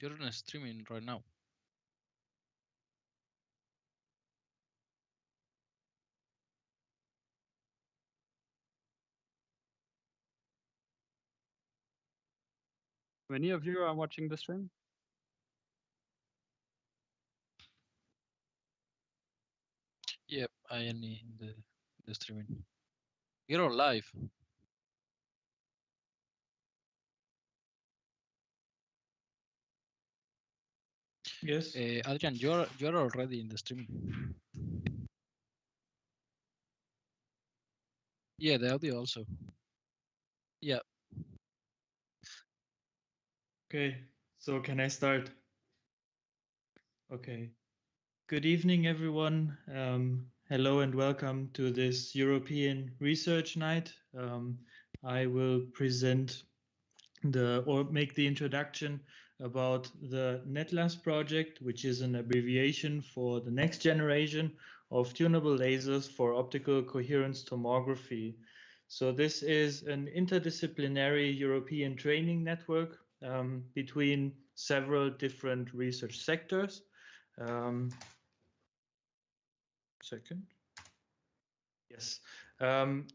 You're in streaming right now. Many of you are watching the stream? Yep, I am in the streaming. You're on live. Yes. Adrian, you're already in the stream. Yeah, the audio also. Yeah. Okay, so can I start? Okay. Good evening, everyone. Hello and welcome to this European Research Night. I will present or make the introduction about the Netlas project, which is an abbreviation for the next generation of tunable lasers for optical coherence tomography. So this is an interdisciplinary European training network between several different research sectors. Second. Yes.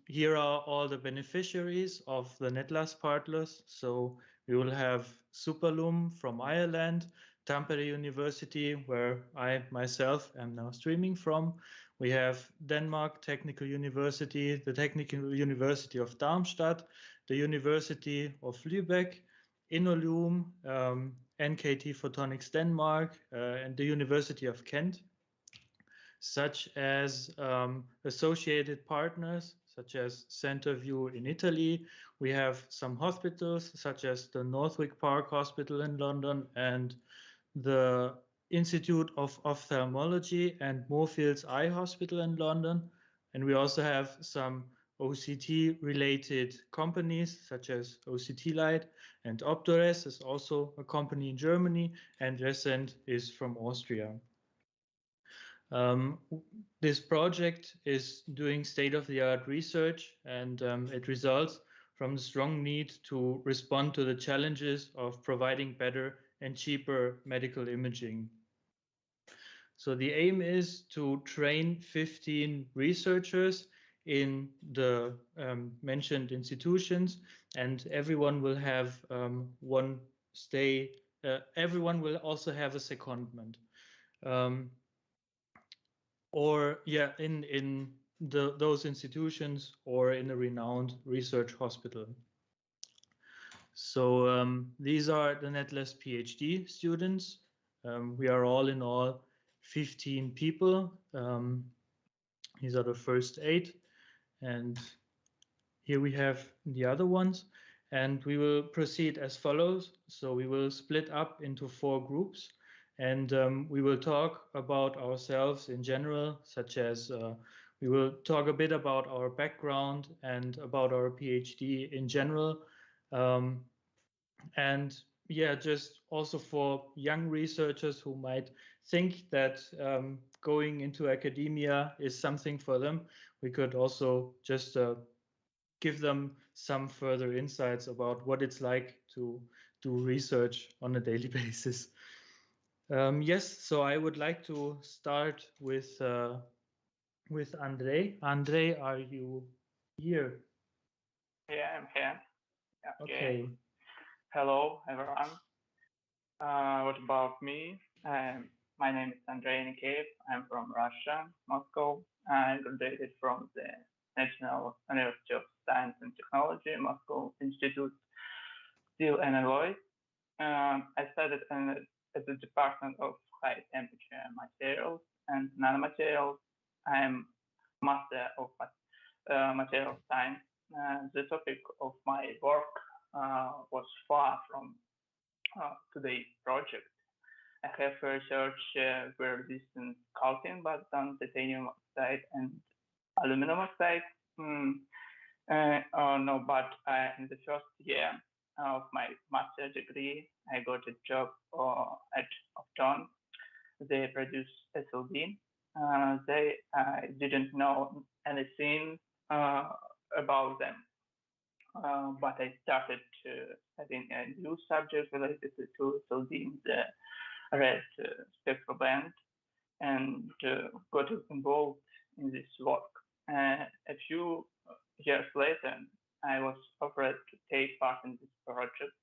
Here are all the beneficiaries of the Netlas partners. So we will have Superloom from Ireland, Tampere University, where I myself am now streaming from. We have Denmark Technical University, the Technical University of Darmstadt, the University of Lübeck, Inolume, NKT Photonics Denmark, and the University of Kent, such as associated partners, such as Centerview in Italy. We have some hospitals, such as the Northwick Park Hospital in London and the Institute of Ophthalmology and Moorfields Eye Hospital in London. And we also have some OCT-related companies, such as OCT Light, and Optores is also a company in Germany, and Recent is from Austria. This project is doing state-of-the-art research, and it results from the strong need to respond to the challenges of providing better and cheaper medical imaging. So the aim is to train 15 researchers in the mentioned institutions, and everyone will have everyone will also have a secondment. In those institutions or in a renowned research hospital. So these are the Netlas PhD students. We are all in all 15 people. These are the first 8. And here we have the other ones. And we will proceed as follows. So we will split up into 4 groups. And we will talk about ourselves in general, such as we will talk a bit about our background and about our PhD in general. And yeah, just also for young researchers who might think that going into academia is something for them, we could also just give them some further insights about what it's like to do research on a daily basis. Yes, so I would like to start with Andre. Andre, are you here? Yeah, I'm here. Okay. Hello, everyone. What about me? My name is Andrei Nikiev. I'm from Russia, Moscow. I graduated from the National University of Science and Technology, Moscow Institute, Steel and Alloy. I studied at the Department of High Temperature Materials and Nanomaterials. I'm Master of Material Science. The topic of my work was far from today's project. I have researched wear resistant calcium but on titanium oxide and aluminum oxide. No, but in the first year of my master's degree, I got a job at Opton. They produce SLD. I didn't know anything about them. but I started studying a new subject related to studying the red spectral band and got involved in this work. A few years later, I was offered to take part in this project.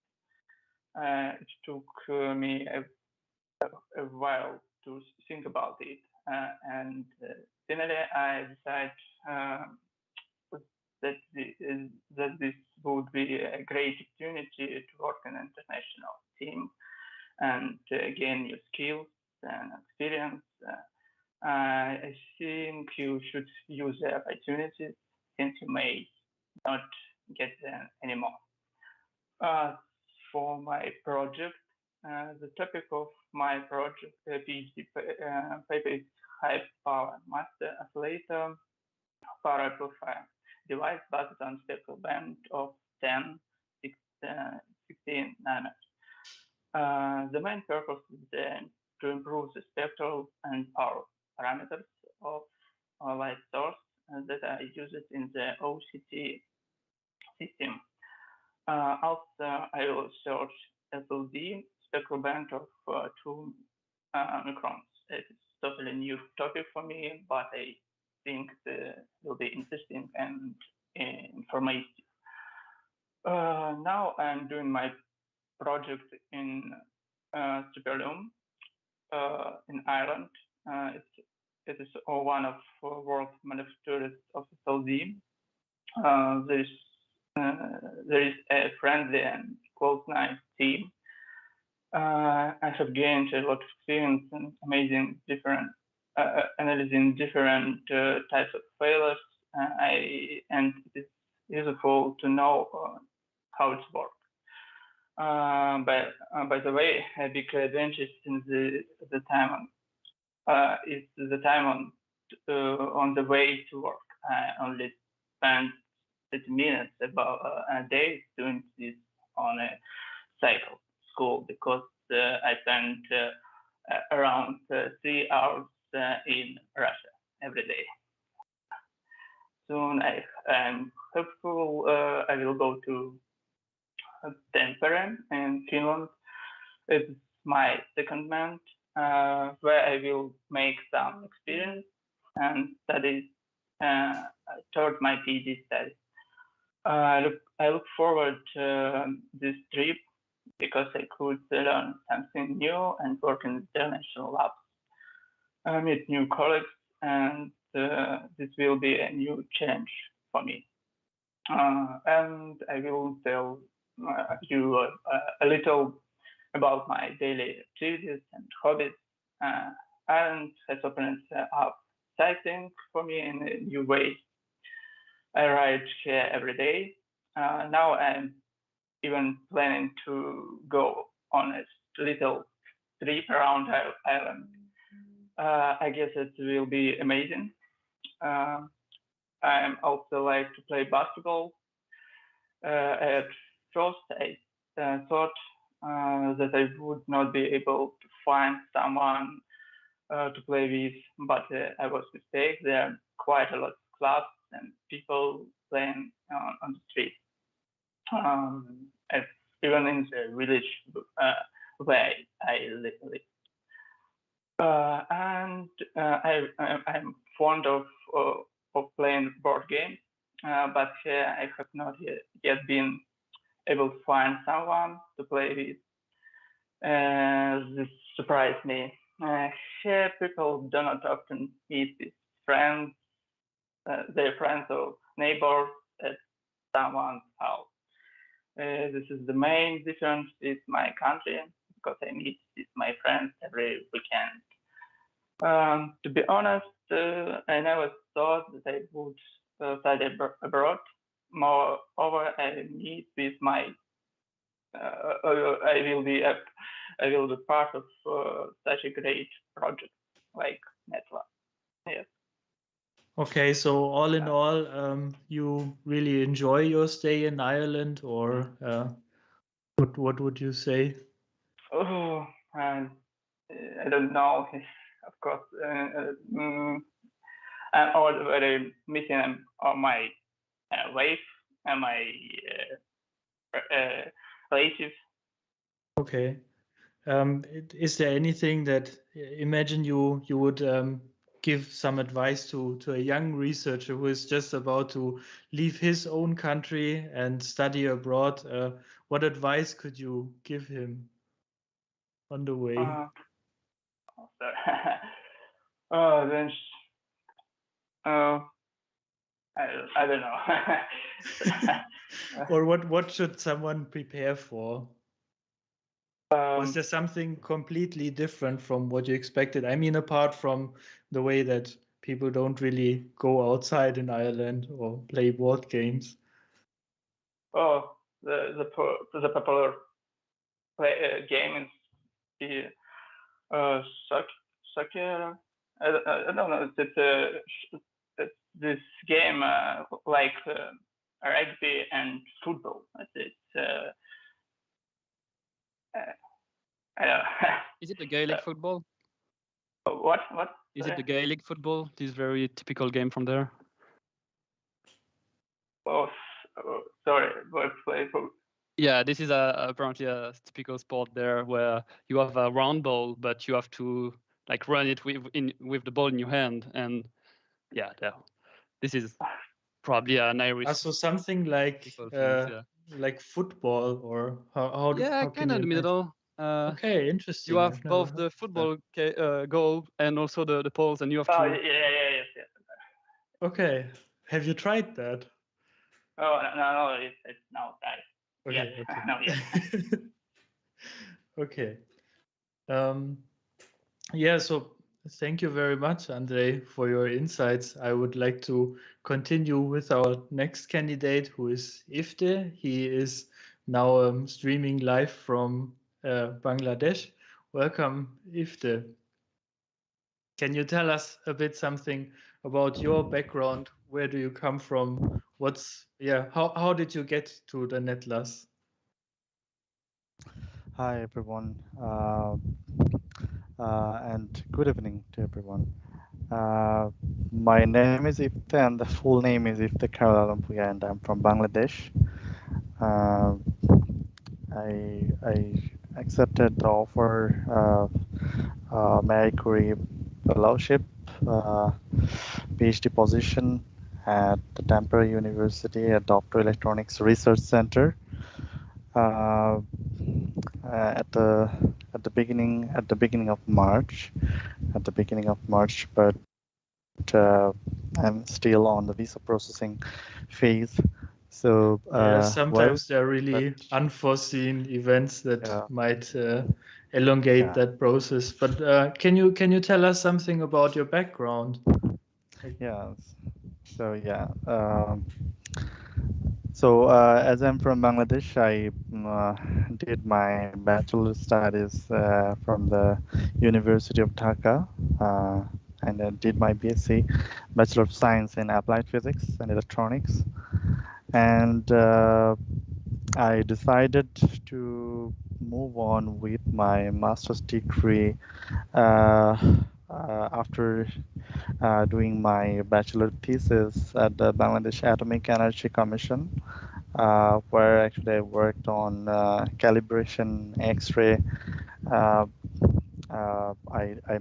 It took me a while to think about it, and finally I decided that this would be a great opportunity to work in an international team and gain new skills and experience. I think you should use the opportunities since you may not get them anymore. For my project, the topic of my project PhD paper is high power master oscillator power amplifier device based on spectral band of 10, 16 nanometers. The main purpose is to improve the spectral and power parameters of a light source that are used in the OCT system. Also, I will search SLD spectral band of 2 microns. It's totally new topic for me, but I think it will be interesting and informative. Now I'm doing my project in Superloom in Ireland. It is one of world manufacturers of SLD. There is a friendly and close-knit team. I have gained a lot of experience in amazing different analyzing different types of failures, and it is useful to know how it works. By the way, a big advantage in the time is the time on the way to work. I only spend 30 minutes about a day doing this on a cycle school because I spend around 3 hours in Russia every day. Soon I'm hopeful I will go to Tampere in Finland. It's my second month where I will make some experience and study toward my PhD study. I look forward to this trip because I could learn something new and work in international labs, meet new colleagues, and this will be a new challenge for me. And I will tell you a little about my daily activities and hobbies. And has opened up cycling for me in a new way. I ride here every day. Now I'm even planning to go on a little trip around Ireland. I guess it will be amazing. I also like to play basketball. At first, I thought that I would not be able to find someone to play with, but I was mistaken. There are quite a lot of clubs and people playing on the street. Even in the village where I live. And I'm fond of playing board games, but I have not yet been able to find someone to play with. This surprised me. Here, people do not often meet with friends, their friends or neighbors at someone's house. This is the main difference with my country because I meet with my friends every weekend. To be honest, I never thought that I would study abroad. Moreover, I meet with my. I will be part of such a great project like Netlast. Yes. Okay, so all in all, you really enjoy your stay in Ireland, or what would you say? Oh, I don't know. Of course, I'm already missing my wife my relatives. Okay. Is there anything that imagine you would give some advice to a young researcher who is just about to leave his own country and study abroad? What advice could you give him on the way? Then I don't know. Or what should someone prepare for? Was there something completely different from what you expected? I mean, apart from the way that people don't really go outside in Ireland or play board games. Oh, the popular game is soccer. I don't know. It's this game like rugby and football. It's I don't know. Is it the Gaelic football? What? Is it the Gaelic football? This very typical game from there. Oh, sorry. Play for. Yeah, this is apparently a typical sport there where you have a round ball, but you have to like run it with the ball in your hand, and yeah, this is probably an Irish. So something like like football, or how? Yeah, kind of in the middle. Okay, interesting. You have both the football goal and also the poles, and you have to. Yes. Okay, have you tried that? Oh no, it's no. Okay, yes. okay. No, yes. Okay. Yeah, so thank you very much, Andre, for your insights. I would like to continue with our next candidate, who is Ifta. He is now streaming live from Bangladesh. Welcome, Ifta. Can you tell us a bit something about your background? Where do you come from? How did you get to the Netlas? Hi everyone, and good evening to everyone. My name is Ifta, and the full name is Ifta Karalampuya, and I'm from Bangladesh. I accepted the offer of Marie Curie Fellowship, PhD position at the Tampere University at the Optoelectronics Research Center. At the beginning of March, but I'm still on the visa processing phase. So sometimes there are really unforeseen events that might elongate that process. But can you tell us something about your background? Yeah. So as I'm from Bangladesh, I did my bachelor studies from the University of Dhaka, and I did my BSc, Bachelor of Science in Applied Physics and Electronics. And I decided to move on with my master's degree after doing my bachelor thesis at the Bangladesh Atomic Energy Commission, where actually I worked on calibration X-ray. I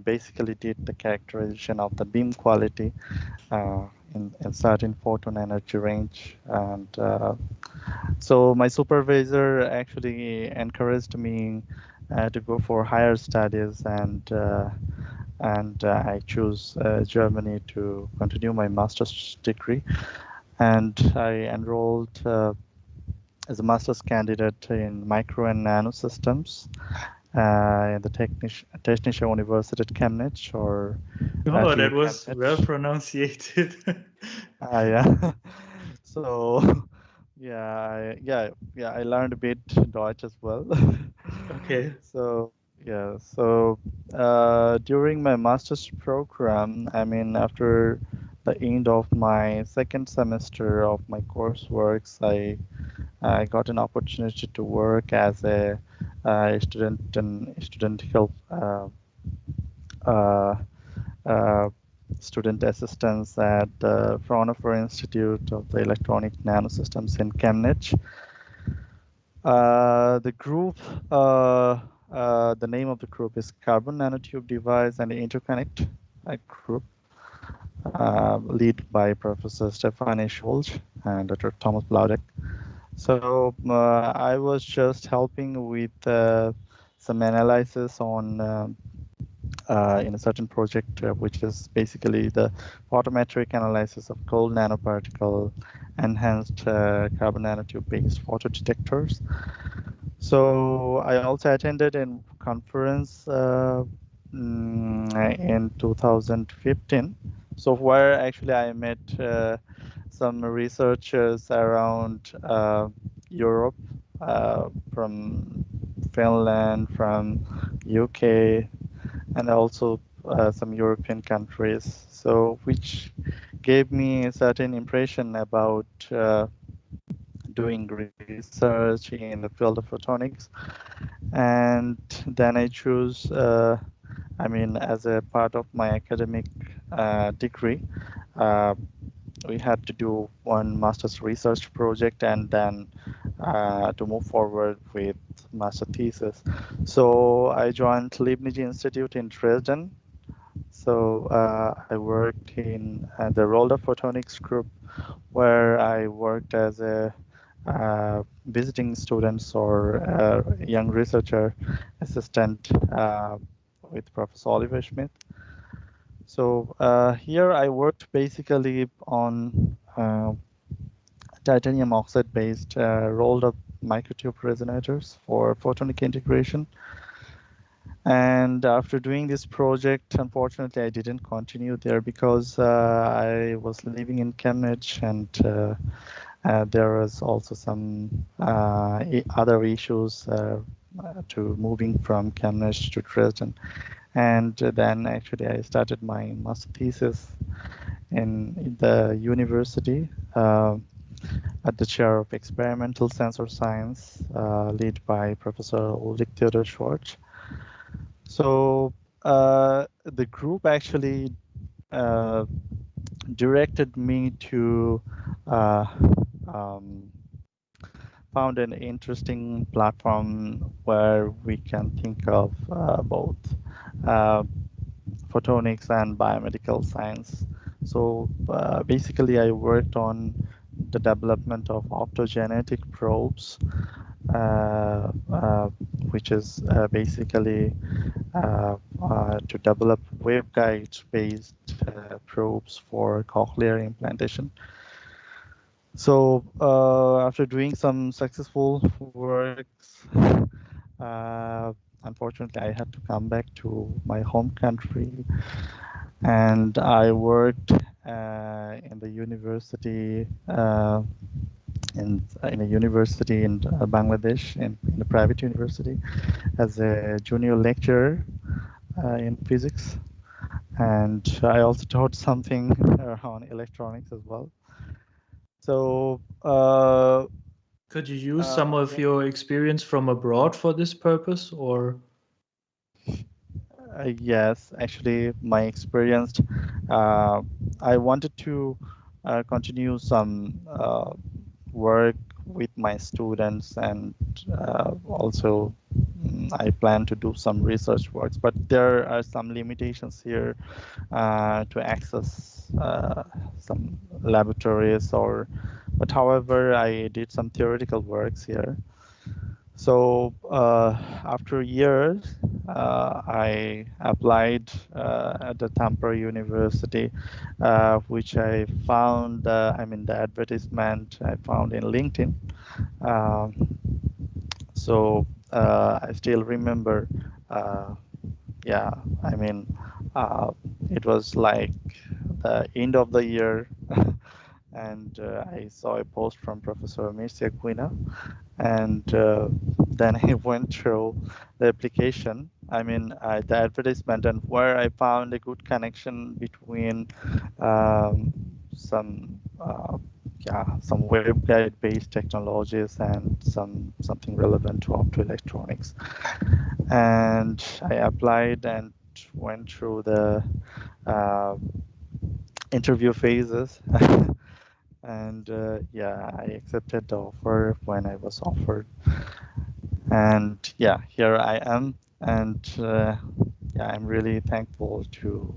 basically did the characterization of the beam quality in certain photon energy range, and so my supervisor actually encouraged me to go for higher studies, and I chose Germany to continue my master's degree, and I enrolled as a master's candidate in micro and nano systems in the Technische Universität Chemnitz, or that was Chemnitz. Well pronunciated. Yeah. So I learned a bit Deutsch as well. Okay. So during my master's program, I mean, after the end of my second semester of my courseworks, I got an opportunity to work as a student help student assistants at the Fraunhofer Institute of the Electronic Nanosystems in Chemnitz. The group, the name of the group is Carbon Nanotube Device and Interconnect group, led by Professor Stefan Schulz and Dr. Thomas Blaudek. So I was just helping with some analysis on in a certain project, which is basically the photometric analysis of cold nanoparticle enhanced carbon nanotube-based photodetectors. So I also attended a conference in 2015. So where actually I met some researchers around Europe, from Finland, from UK, and also some European countries. So which gave me a certain impression about doing research in the field of photonics. And then I chose, as a part of my academic degree, we had to do one master's research project and then to move forward with master thesis. So I joined Leibniz Institute in Dresden. So I worked in the Rolda Photonics group, where I worked as a visiting students or young researcher assistant with Professor Oliver Schmidt. So here I worked basically on titanium oxide based rolled up microtube resonators for photonic integration. And after doing this project, unfortunately, I didn't continue there because I was living in Chemnitz, and there was also some other issues to moving from Chemnitz to Dresden. And then actually I started my master thesis in the university at the chair of experimental sensor science, led by Professor Ulrich Theodor Schwartz. So the group actually directed me to found an interesting platform where we can think of both photonics and biomedical science. So basically I worked on the development of optogenetic probes, which is basically to develop waveguide-based probes for cochlear implantation. So after doing some successful works, unfortunately, I had to come back to my home country, and I worked in the university in a university in Bangladesh, in a private university, as a junior lecturer in physics, and I also taught something on electronics as well. So could you use some of your experience from abroad for this purpose, or? Yes, actually, my experience, I wanted to continue some work with my students, and also I plan to do some research works, but there are some limitations here to access some laboratories but however, I did some theoretical works here. So after years, I applied at the Tampere University, which I found, the advertisement I found in LinkedIn. So I still remember, yeah, it was like the end of the year, and I saw a post from Professor Mircea Guina, and then I went through the application, the advertisement, and where I found a good connection between some waveguide-based technologies and something relevant to optoelectronics. And I applied and went through the interview phases. And yeah, I accepted the offer when I was offered. And yeah, here I am. And yeah, I'm really thankful to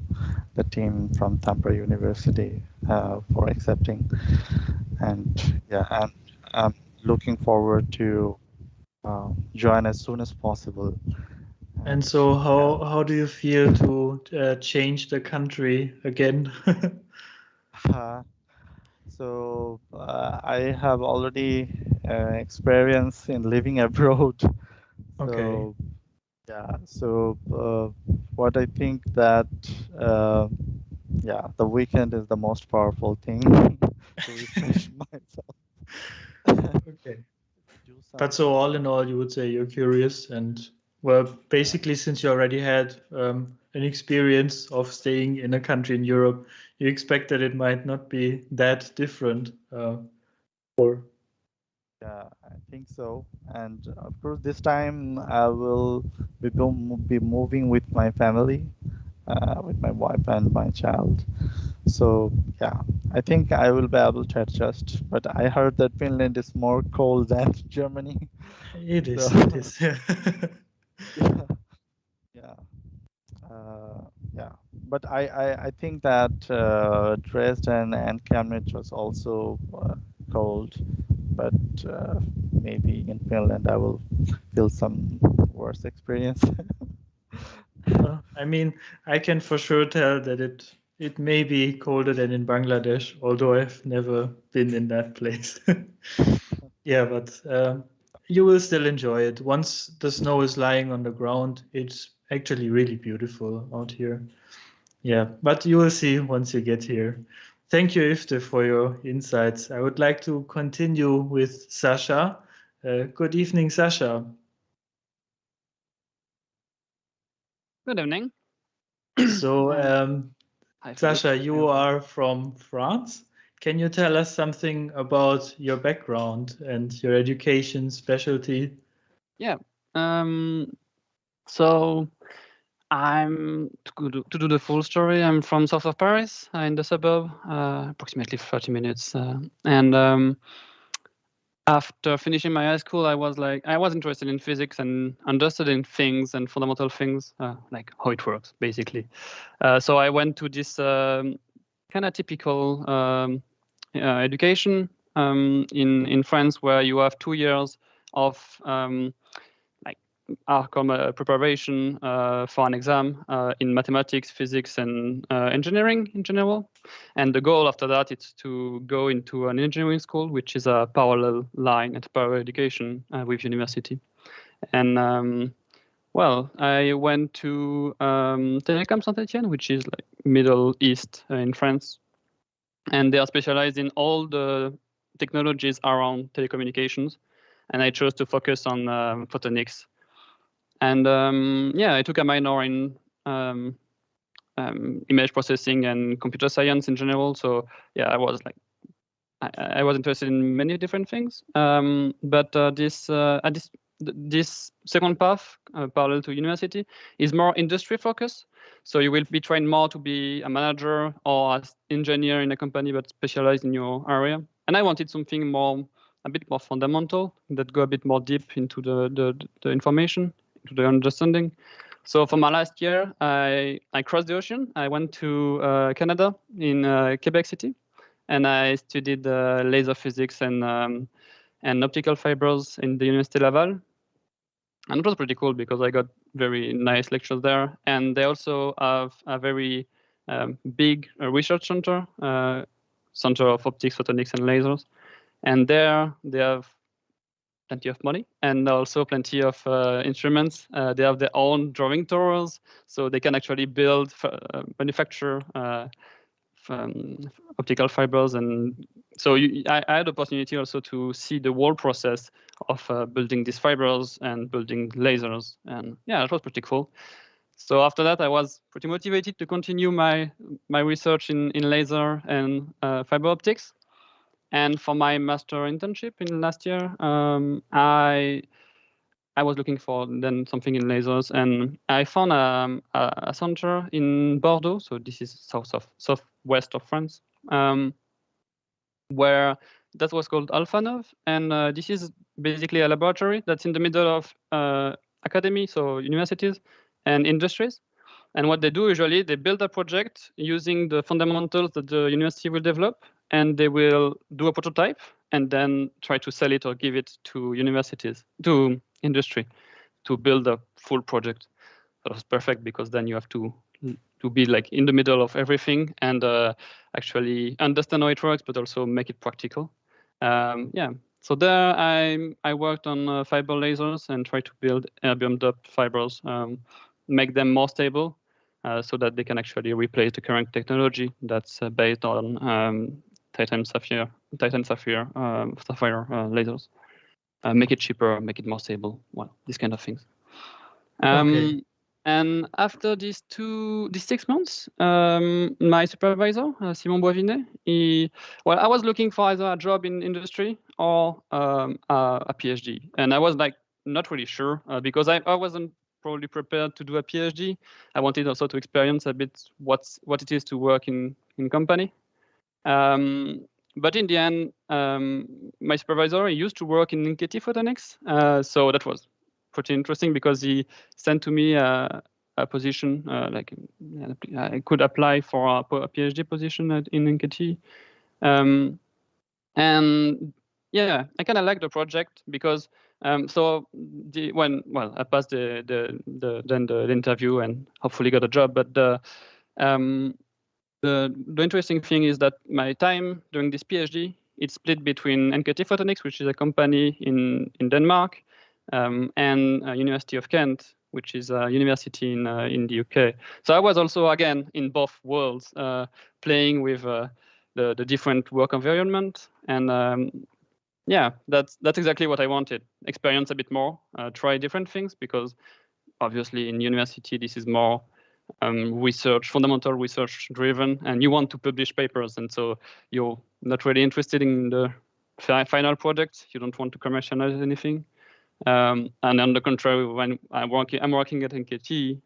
the team from Tampere University for accepting. And yeah, I'm looking forward to join as soon as possible. And so how do you feel to change the country again? So I have already experience in living abroad. Okay. So yeah, so what I think that yeah, the weekend is the most powerful thing to refresh myself. Okay. Do But so all in all, you would say you're curious and well, basically since you already had an experience of staying in a country in Europe, you expect that it might not be that different. Or Yeah, I think so. And of course, this time I will be moving with my family, with my wife and my child. So yeah, I think I will be able to adjust. But I heard that Finland is more cold than Germany. it is. So, It is. yeah, yeah, yeah. But I think that Dresden and Cambridge was also cold. But maybe in Finland I will feel some worse experience. I mean, I can for sure tell that it may be colder than in Bangladesh, although I've never been in that place. Yeah, but you will still enjoy it. Once the snow is lying on the ground, it's actually really beautiful out here. Yeah, but you will see once you get here. Thank you, Ifta, for your insights. I would like to continue with Sasha. Good evening, Sasha. Good evening. So, Hi, Phillip. Sasha, you are from France. Can you tell us something about your background and your education specialty? Yeah. So I'm to do the full story. I'm from south of Paris, in the suburb, approximately 30 minutes. And after finishing my high school, I was interested in physics and understanding things and fundamental things, like how it works, basically. So I went to this kind of typical education in France, where you have 2 years of like preparation for an exam in mathematics, physics, and engineering in general. And the goal after that is to go into an engineering school, which is a parallel line at parallel education with university. And well, I went to Telecom Saint-Etienne, which is like Middle East in France, and they are specialized in all the technologies around telecommunications. And I chose to focus on photonics. And yeah, I took a minor in image processing and computer science in general. So yeah, I was like, I was interested in many different things. But this second path, parallel to university, is more industry focused. So you will be trained more to be a manager or as engineer in a company, but specialized in your area. And I wanted something a bit more fundamental, that go a bit more deep into the information, into the understanding. So for my last year, I crossed the ocean. I went to Canada, in Quebec City, and I studied laser physics and optical fibers in the Université Laval. And it was pretty cool because I got very nice lectures there. And they also have a very big research center, Center of Optics, Photonics, and Lasers. And there they have plenty of money and also plenty of instruments. They have their own drawing towers, so they can actually build, manufacture optical fibers. And so I had the opportunity also to see the whole process of building these fibers and building lasers. And yeah, it was pretty cool. So after that, I was pretty motivated to continue my research in laser and fiber optics. And for my master internship in last year, I was looking for then something in lasers, and I found a center in Bordeaux. So this is south west of France, where that was called Alphanov, and this is basically a laboratory that's in the middle of academy, so universities and industries. And what they do usually, they build a project using the fundamentals that the university will develop, and they will do a prototype and then try to sell it or give it to universities, to industry, to build a full project. That was perfect because then you have to be like in the middle of everything and actually understand how it works, but also make it practical. Yeah. So there I worked on fiber lasers and try to build erbium doped fibers, make them more stable so that they can actually replace the current technology that's based on titanium sapphire lasers. Make it cheaper, make it more stable. Well, these kind of things. Okay. And after these 6 months, my supervisor, Simon Boisvinet, I was looking for either a job in industry or a PhD. And I was like, not really sure because I wasn't probably prepared to do a PhD. I wanted also to experience a bit what it is to work in company. But in the end, my supervisor used to work in NKT Photonics. So that was pretty interesting because he sent to me a position, like I could apply for a PhD position in NKT. And yeah, I kind of like the project because so I passed the interview and hopefully got a job, but the interesting thing is that my time during this PhD, it's split between NKT Photonics, which is a company in Denmark, and University of Kent, which is a university in the UK. So I was also again in both worlds, playing with the different work environment, and yeah, that's exactly what I wanted. Experience a bit more, try different things, because obviously in university this is more fundamental research driven, and you want to publish papers, and so you're not really interested in the final product. You don't want to commercialize anything. And on the contrary, when I'm working at NKT,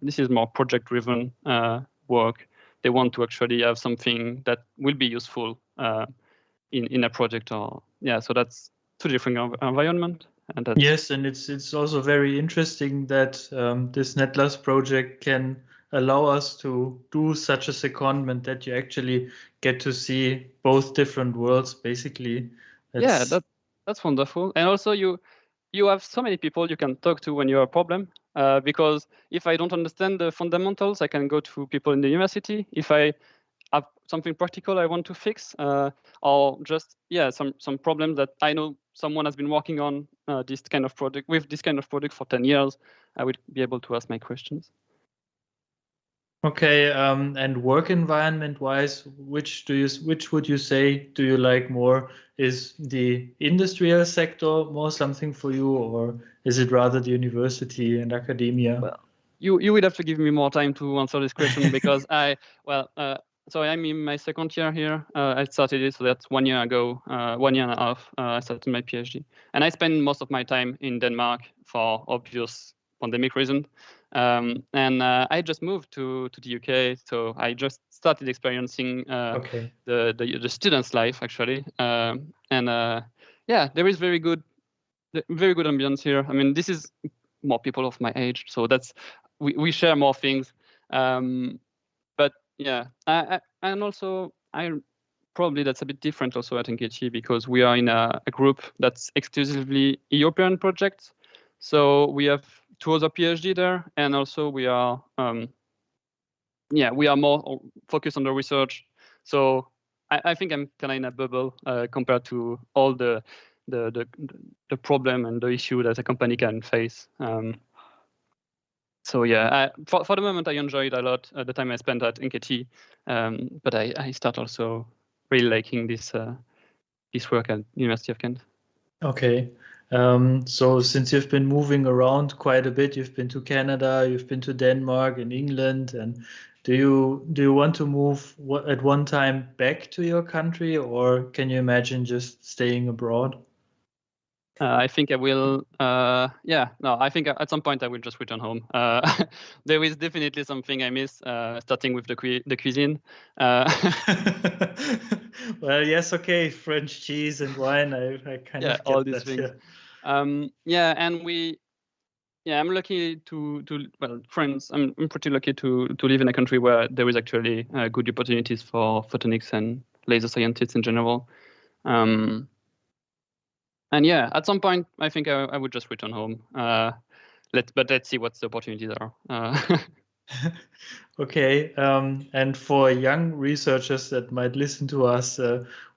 this is more project-driven work. They want to actually have something that will be useful in a project, or so that's two different environment. And that's, yes, and it's also very interesting that this Netlas project can allow us to do such a secondment that you actually get to see both different worlds, basically. That's wonderful. And also you have so many people you can talk to when you have a problem, because if I don't understand the fundamentals, I can go to people in the university. If I have something practical I want to fix, or just some problems that I know someone has been working on this kind of project for 10 years, I would be able to ask my questions. Okay, and work environment wise, which would you say do you like more? Is the industrial sector more something for you, or is it rather the university and academia? Well, you would have to give me more time to answer this question because so I'm in my second year here. I started it, so that's 1 year ago, 1 year and a half. I started my PhD, and I spend most of my time in Denmark for obvious pandemic reasons. And I just moved to the UK, so I just started experiencing the students' life actually. There is very good ambience here. I mean, this is more people of my age, so that's we share more things. But yeah, and also probably that's a bit different also at NKT because we are in a group that's exclusively European projects. So we have 2 other PhD there, and also we are more focused on the research. So I think I'm kind of in a bubble compared to all the problem and the issue that a company can face. So yeah, for the moment I enjoyed a lot the time I spent at NKT, but I start also really liking this work at University of Kent. Okay, so since you've been moving around quite a bit, you've been to Canada, you've been to Denmark and England, and do you want to move at one time back to your country, or can you imagine just staying abroad? I think I will. Yeah, no, I think at some point I will just return home. There is definitely something I miss, starting with the cuisine. Well, yes, okay, French cheese and wine. I kind Yeah, of all get these that. things. Yeah. Yeah, and I'm lucky to well, friends. I'm pretty lucky to live in a country where there is actually good opportunities for photonics and laser scientists in general. And yeah, at some point, I think I would just return home. But let's see what the opportunities are. Okay, and for young researchers that might listen to us,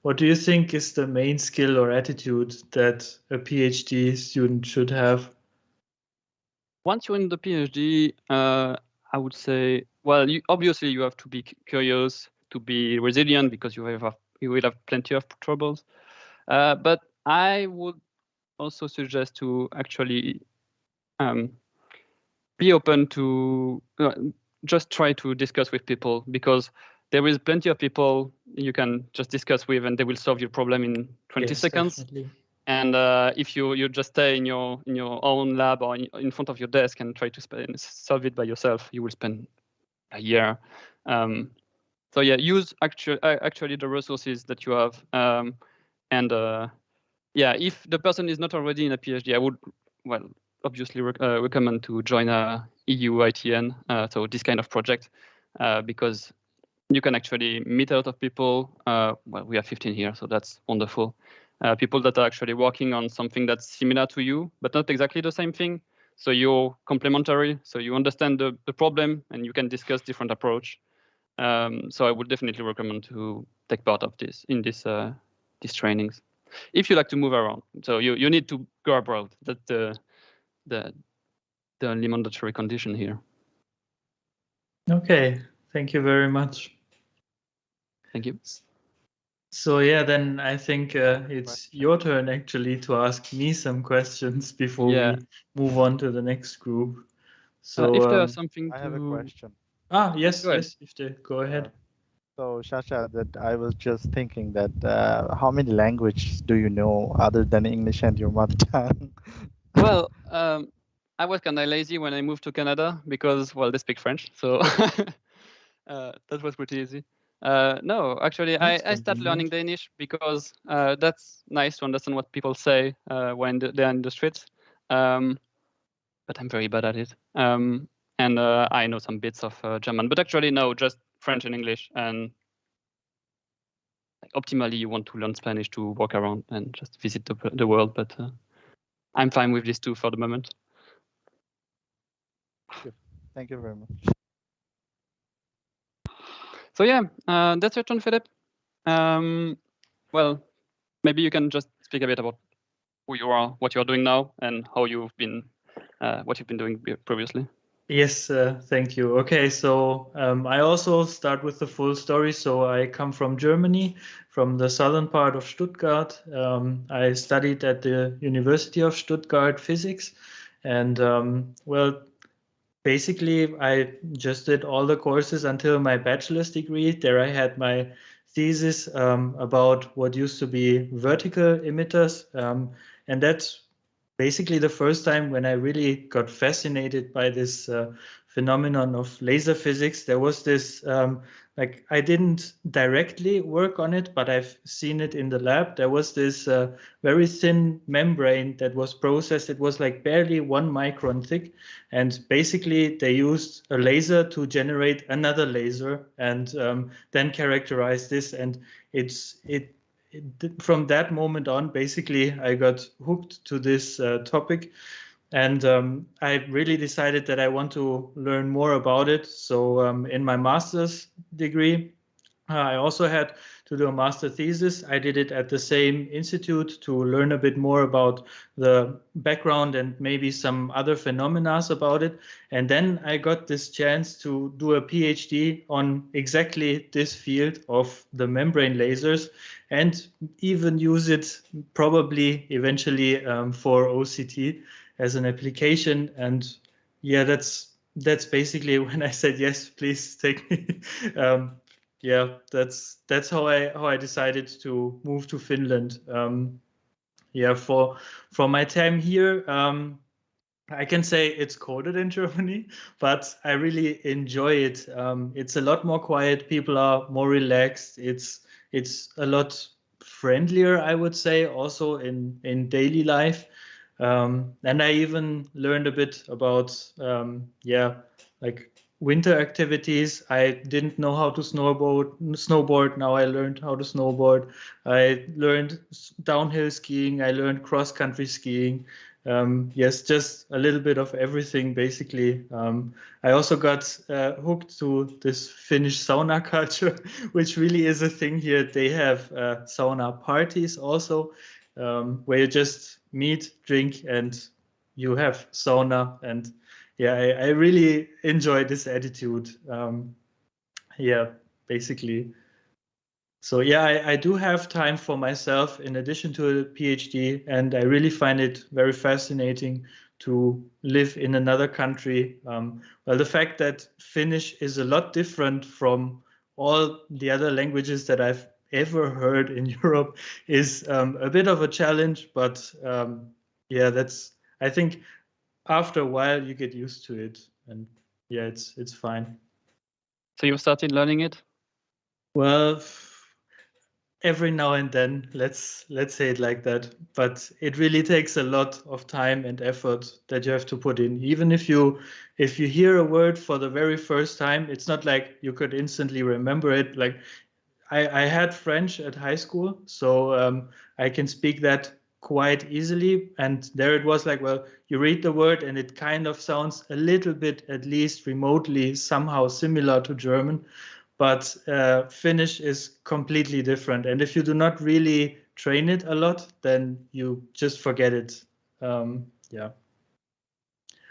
what do you think is the main skill or attitude that a PhD student should have? Once you're in the PhD, I would say, well, obviously you have to be curious, to be resilient, because you will have plenty of troubles. But I would also suggest to actually be open to just try to discuss with people, because there is plenty of people you can just discuss with and they will solve your problem in 20 seconds. Definitely. And if you just stay in your own lab or in front of your desk and try to solve it by yourself, you will spend a year. So yeah, use actually the resources that you have. And yeah, if the person is not already in a PhD, I would, well, obviously recommend to join a EU ITN, so this kind of project, because you can actually meet a lot of people. Well, we have 15 here, so that's wonderful. People that are actually working on something that's similar to you, but not exactly the same thing. So you're complementary, so you understand the problem and you can discuss different approach. So I would definitely recommend to take part of these trainings. If you like to move around, so you need to go abroad. That's the only mandatory condition here. Okay, thank you very much. Thank you. So yeah, then I think it's your turn actually to ask me some questions before we move on to the next group. So if there's something I have a question. Yes, go ahead. yes, Ifta, go ahead. So Sasha, that I was just thinking that how many languages do you know other than English and your mother tongue? Well, I was kind of lazy when I moved to Canada because, well, they speak French, so that was pretty easy. No, actually, I started learning Danish because that's nice to understand what people say when they're in the streets. But I'm very bad at it. And I know some bits of German, but actually, no, just French and English. And optimally, you want to learn Spanish to walk around and just visit the world. But I'm fine with these two for the moment. Thank you very much. So yeah, that's your turn, Phillip. Well, maybe you can just speak a bit about who you are, what you're doing now, and how you've been, what you've been doing previously. Yes, thank you. Okay, so I also start with the full story. So I come from Germany, from the southern part of Stuttgart. I studied at the University of Stuttgart physics, and well, basically I just did all the courses until my bachelor's degree. There I had my thesis about what used to be vertical emitters, and that's basically the first time when I really got fascinated by this phenomenon of laser physics. There was this, like, I didn't directly work on it, but I've seen it in the lab. There was this very thin membrane that was processed. It was like barely 1 micron thick. And basically they used a laser to generate another laser and then characterize this. And from that moment on, basically, I got hooked to this topic, and I really decided that I want to learn more about it. So in my master's degree, I also had to do a master thesis. I did it at the same institute to learn a bit more about the background and maybe some other phenomena about it. And then I got this chance to do a PhD on exactly this field of the membrane lasers and even use it probably eventually for OCT as an application. And yeah, that's basically when I said yes, please take me. Yeah, that's how I decided to move to Finland. yeah, for my time here, I can say it's colder in Germany, but I really enjoy it. It's a lot more quiet. People are more relaxed. It's a lot friendlier, I would say, also in daily life. And I even learned a bit about like winter activities. I didn't know how to snowboard. Now I learned how to snowboard. I learned downhill skiing. I learned cross country skiing. Yes, just a little bit of everything, basically. I also got hooked to this Finnish sauna culture, which really is a thing here. They have sauna parties also, where you just meet, drink, and you have sauna. And yeah, I really enjoy this attitude. Yeah, basically. So yeah, I do have time for myself in addition to a PhD, and I really find it very fascinating to live in another country. Well, the fact that Finnish is a lot different from all the other languages that I've ever heard in Europe is a bit of a challenge, but yeah, I think after a while you get used to it, and yeah, it's fine. So you started learning it? Well, every now and then, let's say it like that, but it really takes a lot of time and effort that you have to put in. Even if you hear a word for the very first time, it's not like you could instantly remember it. Like I had French at high school, so I can speak that quite easily, and there it was like, well, you read the word and it kind of sounds a little bit, at least remotely, somehow similar to German. But Finnish is completely different. And if you do not really train it a lot, then you just forget it. Yeah.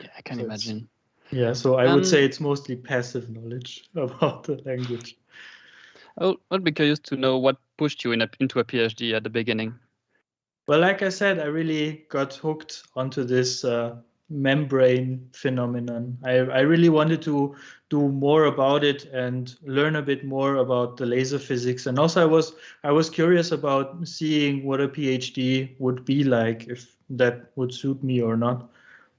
Yeah, I can So imagine. Yeah, so I would say it's mostly passive knowledge about the language. I'd be curious to know what pushed you into a PhD at the beginning. Well, like I said, I really got hooked onto this membrane phenomenon. I really wanted to do more about it and learn a bit more about the laser physics. And also I was curious about seeing what a PhD would be like, if that would suit me or not.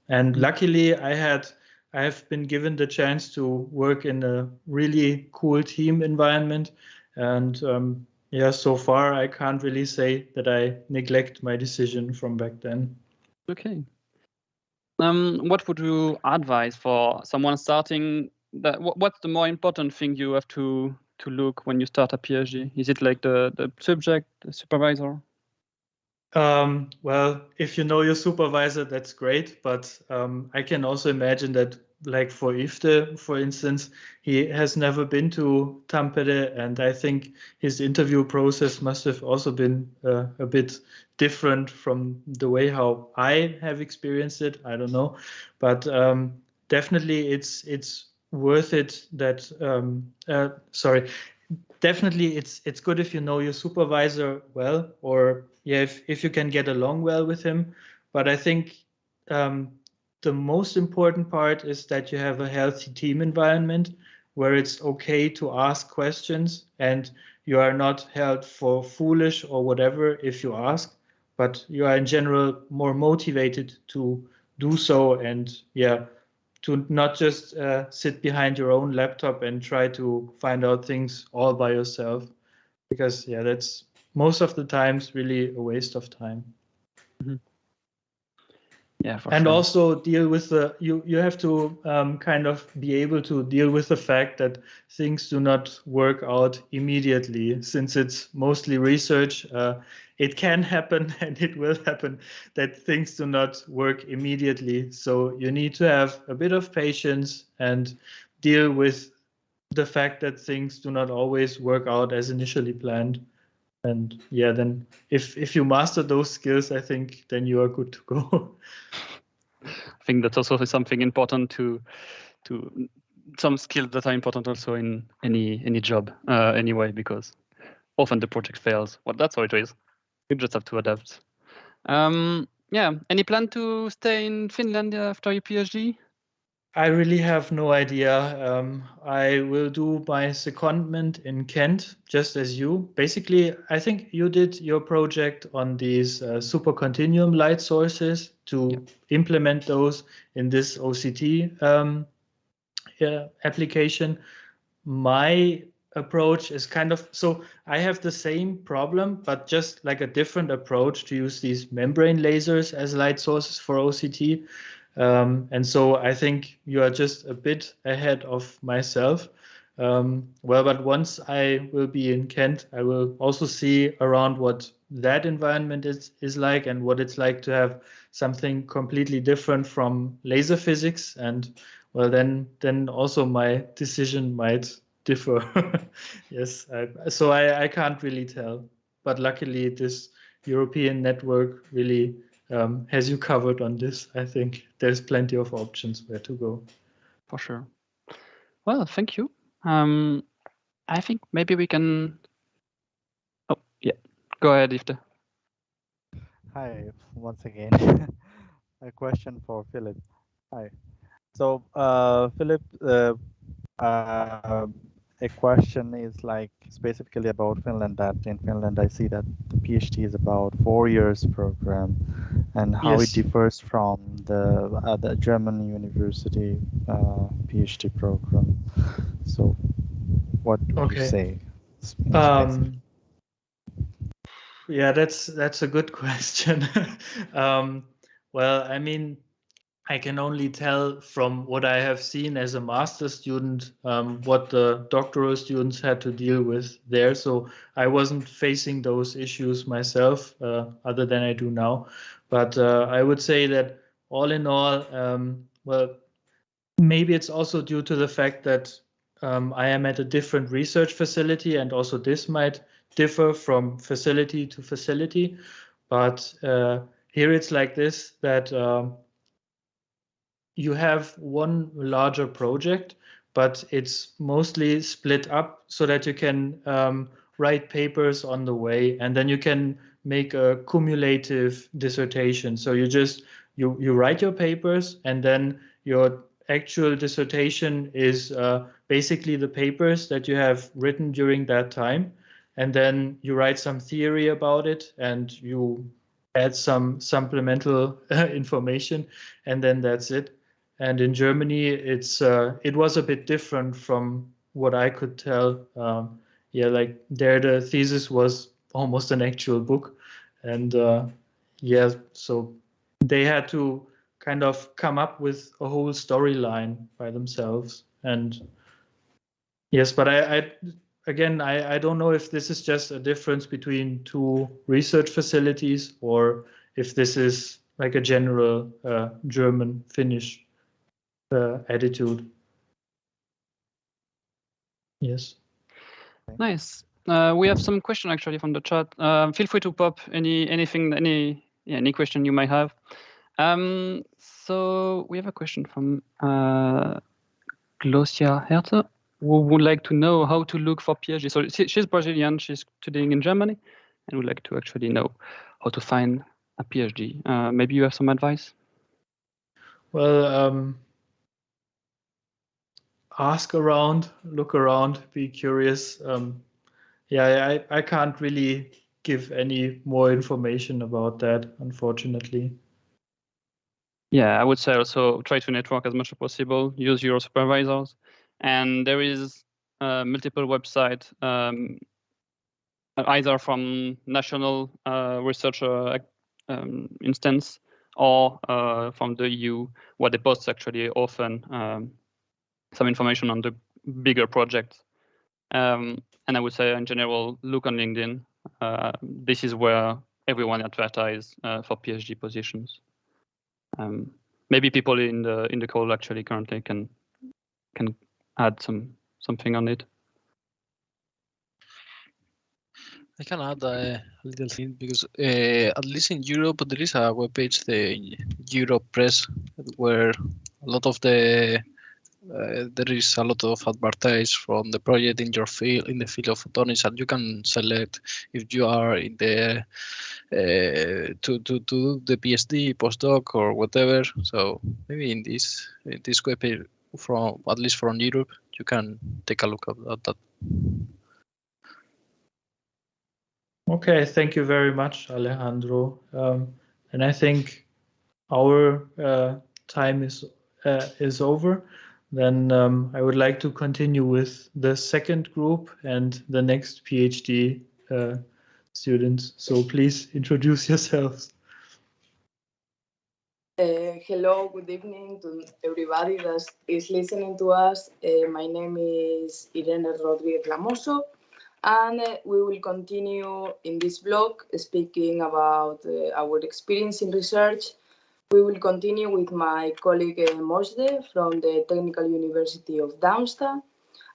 And luckily I have been given the chance to work in a really cool team environment. And yeah, so far I can't really say that I neglect my decision from back then. Okay. What would you advise for someone starting? What's the more important thing you have to look when you start a PhD? Is it like the subject, the supervisor? Well, if you know your supervisor, that's great. But I can also imagine that, like for Ifta, for instance, he has never been to Tampere, and I think his interview process must have also been a bit different from the way how I have experienced it. I don't know, but definitely it's worth it. Definitely it's good if you know your supervisor well, or yeah, if you can get along well with him. But I think the most important part is that you have a healthy team environment where it's okay to ask questions and you are not held for foolish or whatever if you ask, but you are in general more motivated to do so, and yeah, to not just sit behind your own laptop and try to find out things all by yourself, because yeah, that's most of the times really a waste of time. Mm-hmm. Yeah, for and sure. Also deal with you have to kind of be able to deal with the fact that things do not work out immediately. Since it's mostly research, it can happen and it will happen that things do not work immediately. So you need to have a bit of patience and deal with the fact that things do not always work out as initially planned. And yeah, then if you master those skills, I think then you are good to go. I think that's also something important to some skills that are important also in any job anyway, because often the project fails. Well, that's how it is. You just have to adapt. Yeah. Any plan to stay in Finland after your PhD? I really have no idea. I will do my secondment in Kent, just as you. Basically, I think you did your project on these supercontinuum light sources to implement those in this OCT application. My approach is kind of, so I have the same problem, but just like a different approach to use these membrane lasers as light sources for OCT. And so I think you are just a bit ahead of myself. Well, but once I will be in Kent, I will also see around what that environment is like and what it's like to have something completely different from laser physics. And well, then also my decision might differ. Yes, so I can't really tell. But luckily, this European network really has you covered on this. I think there's plenty of options where to go. For sure. Well, thank you. I think maybe we can. Oh, yeah. Go ahead, Ifta. Hi, once again. A question for Philip. Hi. So, Philip, a question is like specifically about Finland. That in Finland, I see that the PhD is about 4 years program, and how it Yes. differs from the German university PhD program. So, what would you Okay. say? Specific? Yeah, that's a good question. Well, I mean, I can only tell from what I have seen as a master student what the doctoral students had to deal with there. So I wasn't facing those issues myself, other than I do now. But I would say that all in all, well, maybe it's also due to the fact that I am at a different research facility, and also this might differ from facility to facility. But here it's like this, that you have one larger project, but it's mostly split up so that you can write papers on the way, and then you can make a cumulative dissertation. So you write your papers, and then your actual dissertation is basically the papers that you have written during that time, and then you write some theory about it, and you add some supplemental information, and then that's it. And in Germany, it was a bit different from what I could tell. Yeah, like there the thesis was almost an actual book, and yeah, so they had to kind of come up with a whole storyline by themselves. And yes, but I don't know if this is just a difference between two research facilities, or if this is like a general German Finnish attitude. Yes. Nice. We have some question actually from the chat. Feel free to pop any question you might have. So we have a question from Glosia Herter, who would like to know how to look for PhD. So she's Brazilian, she's studying in Germany, and would like to actually know how to find a PhD. Maybe you have some advice? Well, ask around, look around, be curious. Yeah, I can't really give any more information about that, unfortunately. Yeah, I would say also try to network as much as possible, use your supervisors. And there is multiple websites, either from national researcher instance or from the EU, where they post actually often some information on the bigger projects. And I would say in general, look on LinkedIn. This is where everyone advertises for PhD positions. Maybe people in the call actually currently can add something on it. I can add a little thing because at least in Europe there is a webpage, the Europe Press, where a lot of the there is a lot of advertise from the project in your field, in the field of photonics, and you can select if you are in the to do the PhD, postdoc, or whatever. So maybe in this web from at least from Europe, you can take a look at that. Okay, thank you very much, Alejandro. And I think our time is over. Then I would like to continue with the second group and the next PhD students. So please introduce yourselves. Hello, good evening to everybody that is listening to us. My name is Irene Rodriguez Lamoso, and we will continue in this blog speaking about our experience in research. We will continue with my colleague Mojda from the Technical University of Darmstadt,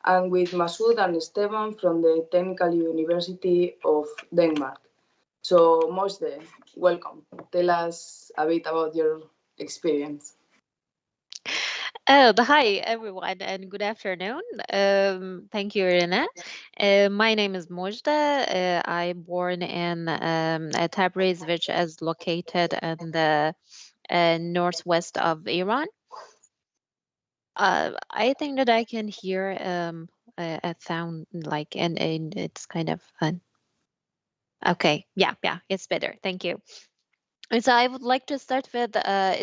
and with Masood and Esteban from the Technical University of Denmark. So Mojda, welcome. Tell us a bit about your experience. Hi, everyone, and good afternoon. Thank you, Irina. My name is Mojda. I'm born in Tabriz, which is located in the northwest of Iran. I think that I can hear a sound like, and it's kind of fun. Okay, yeah, it's better. Thank you. And so I would like to start with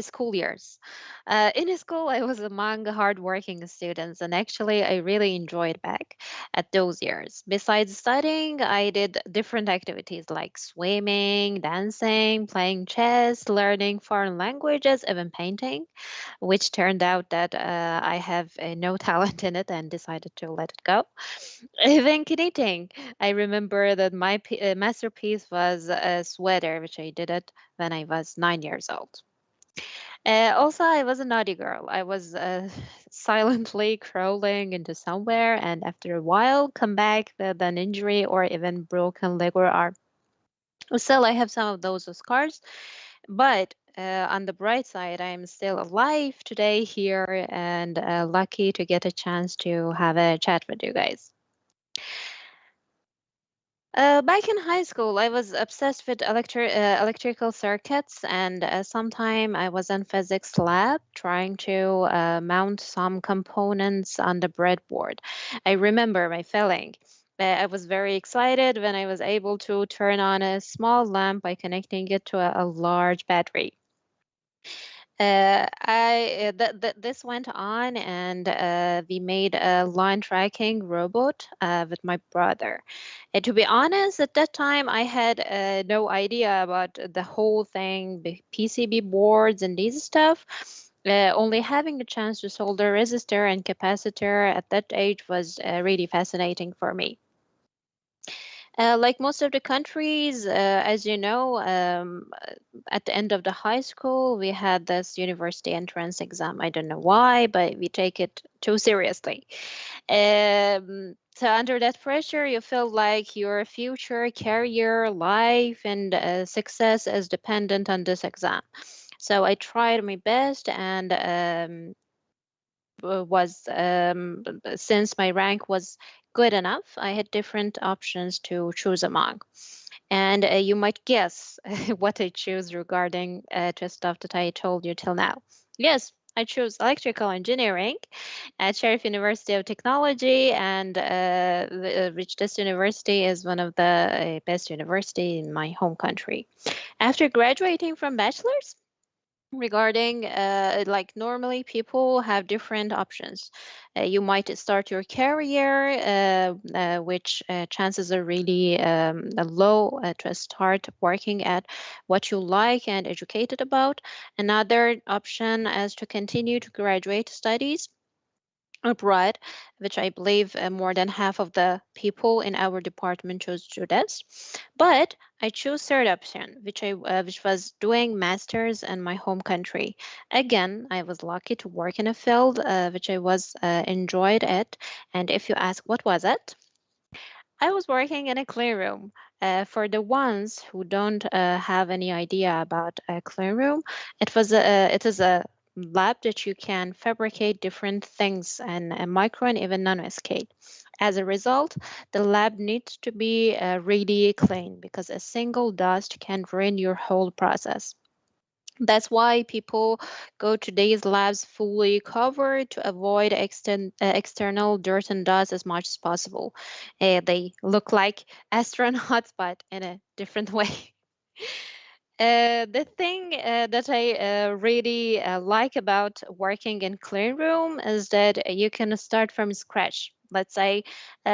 school years. In school, I was among hardworking students, and actually, I really enjoyed back at those years. Besides studying, I did different activities like swimming, dancing, playing chess, learning foreign languages, even painting, which turned out that I have no talent in it and decided to let it go. Even knitting. I remember that my masterpiece was a sweater, which I did it when I was 9 years old. Also, I was a naughty girl. I was silently crawling into somewhere, and after a while, come back with an injury or even broken leg or arm. Still, I have some of those scars, but on the bright side, I'm still alive today here and lucky to get a chance to have a chat with you guys. Back in high school, I was obsessed with electrical circuits, and sometime I was in physics lab trying to mount some components on the breadboard. I remember my feeling. I was very excited when I was able to turn on a small lamp by connecting it to a large battery. This went on, and we made a line tracking robot with my brother. And to be honest, at that time I had no idea about the whole thing, the PCB boards and these stuff. Only having the chance to solder resistor and capacitor at that age was really fascinating for me. Like most of the countries, as you know, at the end of the high school, we had this university entrance exam. I don't know why, but we take it too seriously. So under that pressure, you feel like your future, career, life, and success is dependent on this exam. So I tried my best, and since my rank was good enough, I had different options to choose among. And you might guess what I choose regarding to stuff that I told you till now. Yes, I chose electrical engineering at Sheriff University of Technology, and which this university is one of the best university in my home country. After graduating from bachelor's, regarding like normally people have different options. You might start your career, which chances are really low to start working at what you like and educated about. Another option is to continue to graduate studies abroad, which I believe more than half of the people in our department chose to do this. But I chose third option, which was doing masters in my home country. Again, I was lucky to work in a field which I was enjoyed it. And if you ask what was it, I was working in a clean room. For the ones who don't have any idea about a clean room, it is a lab that you can fabricate different things and micro and even nanoscale. As a result, the lab needs to be really clean because a single dust can ruin your whole process. That's why people go to these labs fully covered to avoid external dirt and dust as much as possible. They look like astronauts, but in a different way. The thing that I really like about working in clean room is that you can start from scratch. Let's say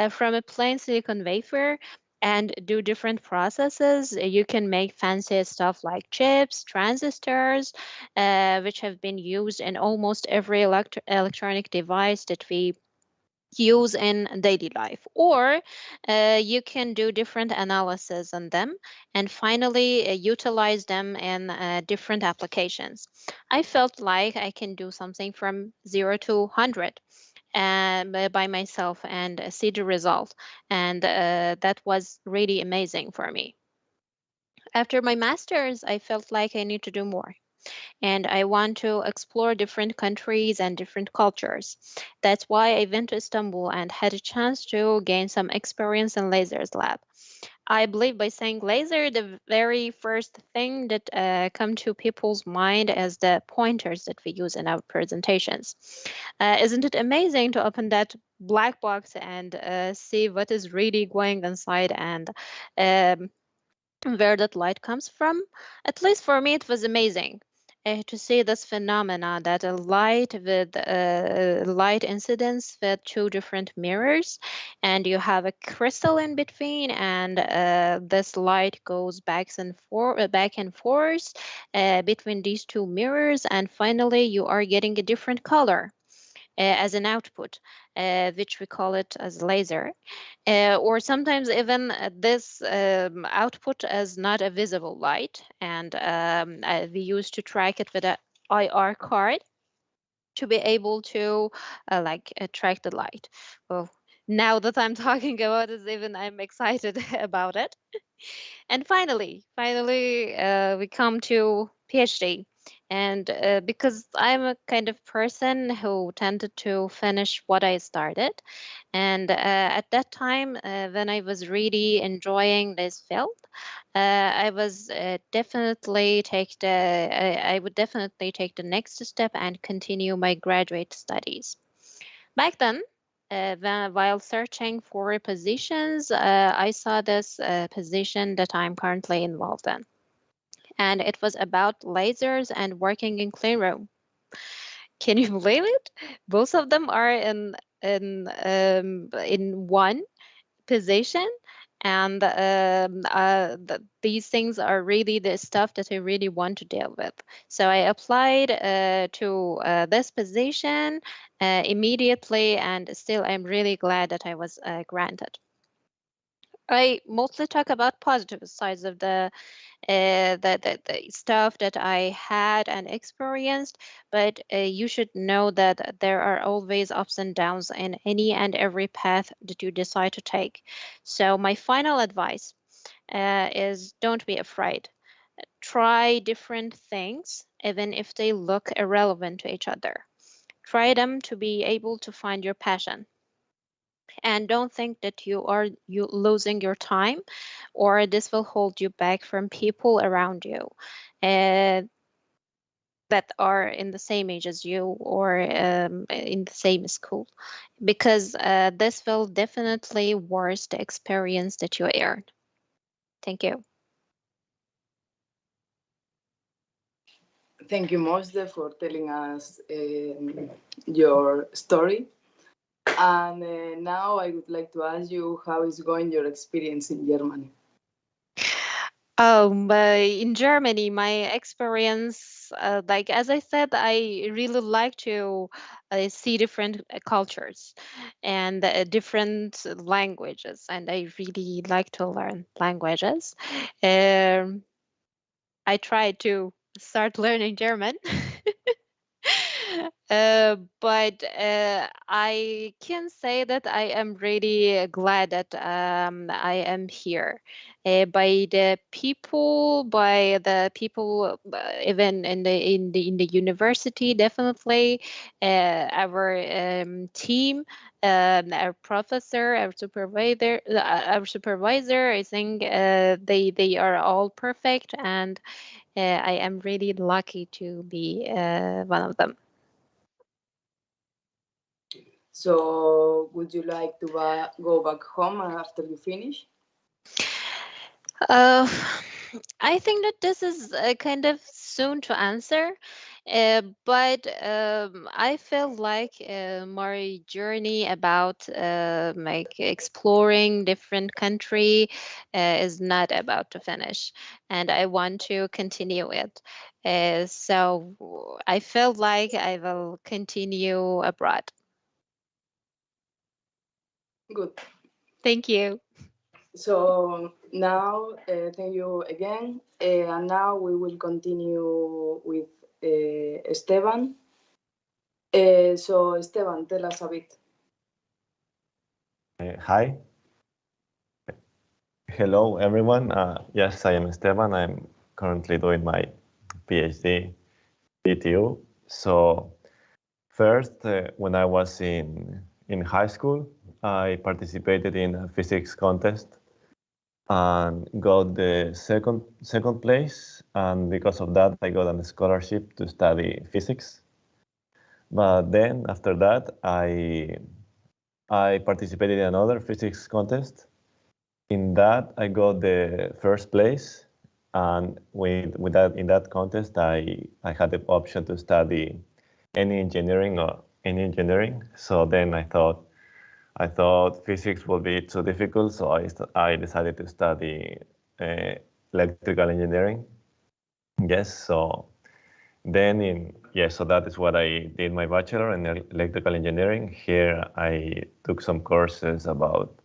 from a plain silicon wafer and do different processes. You can make fancy stuff like chips, transistors, which have been used in almost every electronic device that we use in daily life, or you can do different analysis on them and finally utilize them in different applications. I felt like I can do something from 0 to 100 by myself and see the result, and that was really amazing for me. After my master's, I felt like I need to do more and I want to explore different countries and different cultures. That's why I went to Istanbul and had a chance to gain some experience in lasers lab. I believe by saying laser, the very first thing that come to people's mind is the pointers that we use in our presentations. Isn't it amazing to open that black box and see what is really going inside and um, where that light comes from? At least for me, it was amazing to see this phenomena that a light with light incidence with two different mirrors, and you have a crystal in between, and this light goes back and forth between these two mirrors, and finally you are getting a different color as an output, which we call it as laser, or sometimes even this output as not a visible light, and we used to track it with a IR card to be able to track the light. Well, now that I'm talking about it, even I'm excited about it. And finally, we come to PhD. And because I'm a kind of person who tended to finish what I started, and at that time, when I was really enjoying this field, I was definitely take the I would definitely take the next step and continue my graduate studies. Back then, while searching for positions, I saw this position that I'm currently involved in, and it was about lasers and working in clean room. Can you believe it? Both of them are in one position, and these things are really the stuff that I really want to deal with. So I applied to this position immediately, and still I'm really glad that I was granted. I mostly talk about positive sides of the stuff that I had and experienced, but you should know that there are always ups and downs in any and every path that you decide to take. So my final advice is don't be afraid. Try different things, even if they look irrelevant to each other. Try them to be able to find your passion, and don't think that you losing your time or this will hold you back from people around you uh, that are in the same age as you or in the same school, because this will definitely worse the experience that you earned. Thank you. Thank you, Mojda, for telling us your story. And now I would like to ask you, how is going your experience in Germany? In Germany, my experience, like as I said, I really like to see different cultures and different languages, and I really like to learn languages. I tried to start learning German. But I can say that I am really glad that I am here. By the people, even in the university, definitely our team, our professor, our supervisor. I think they are all perfect, and I am really lucky to be one of them. So would you like to go back home after you finish? Uh, I think that this is kind of soon to answer, but I feel like my journey about like exploring different country is not about to finish, and I want to continue it. So I feel like I will continue abroad. Good. Thank you. So now, thank you again. And now we will continue with Esteban. So Esteban, tell us a bit. Hi. Hello, everyone. Yes, I am Esteban. I'm currently doing my PhD PTU. So first, when I was in high school, I participated in a physics contest and got the second place. And because of that, I got a scholarship to study physics. But then after that, I participated in another physics contest. In that, I got the first place, and with that in that contest, I had the option to study any engineering. So then I thought physics would be too difficult, so I decided to study electrical engineering. Yes, so then so that is what I did my bachelor in electrical engineering. Here I took some courses about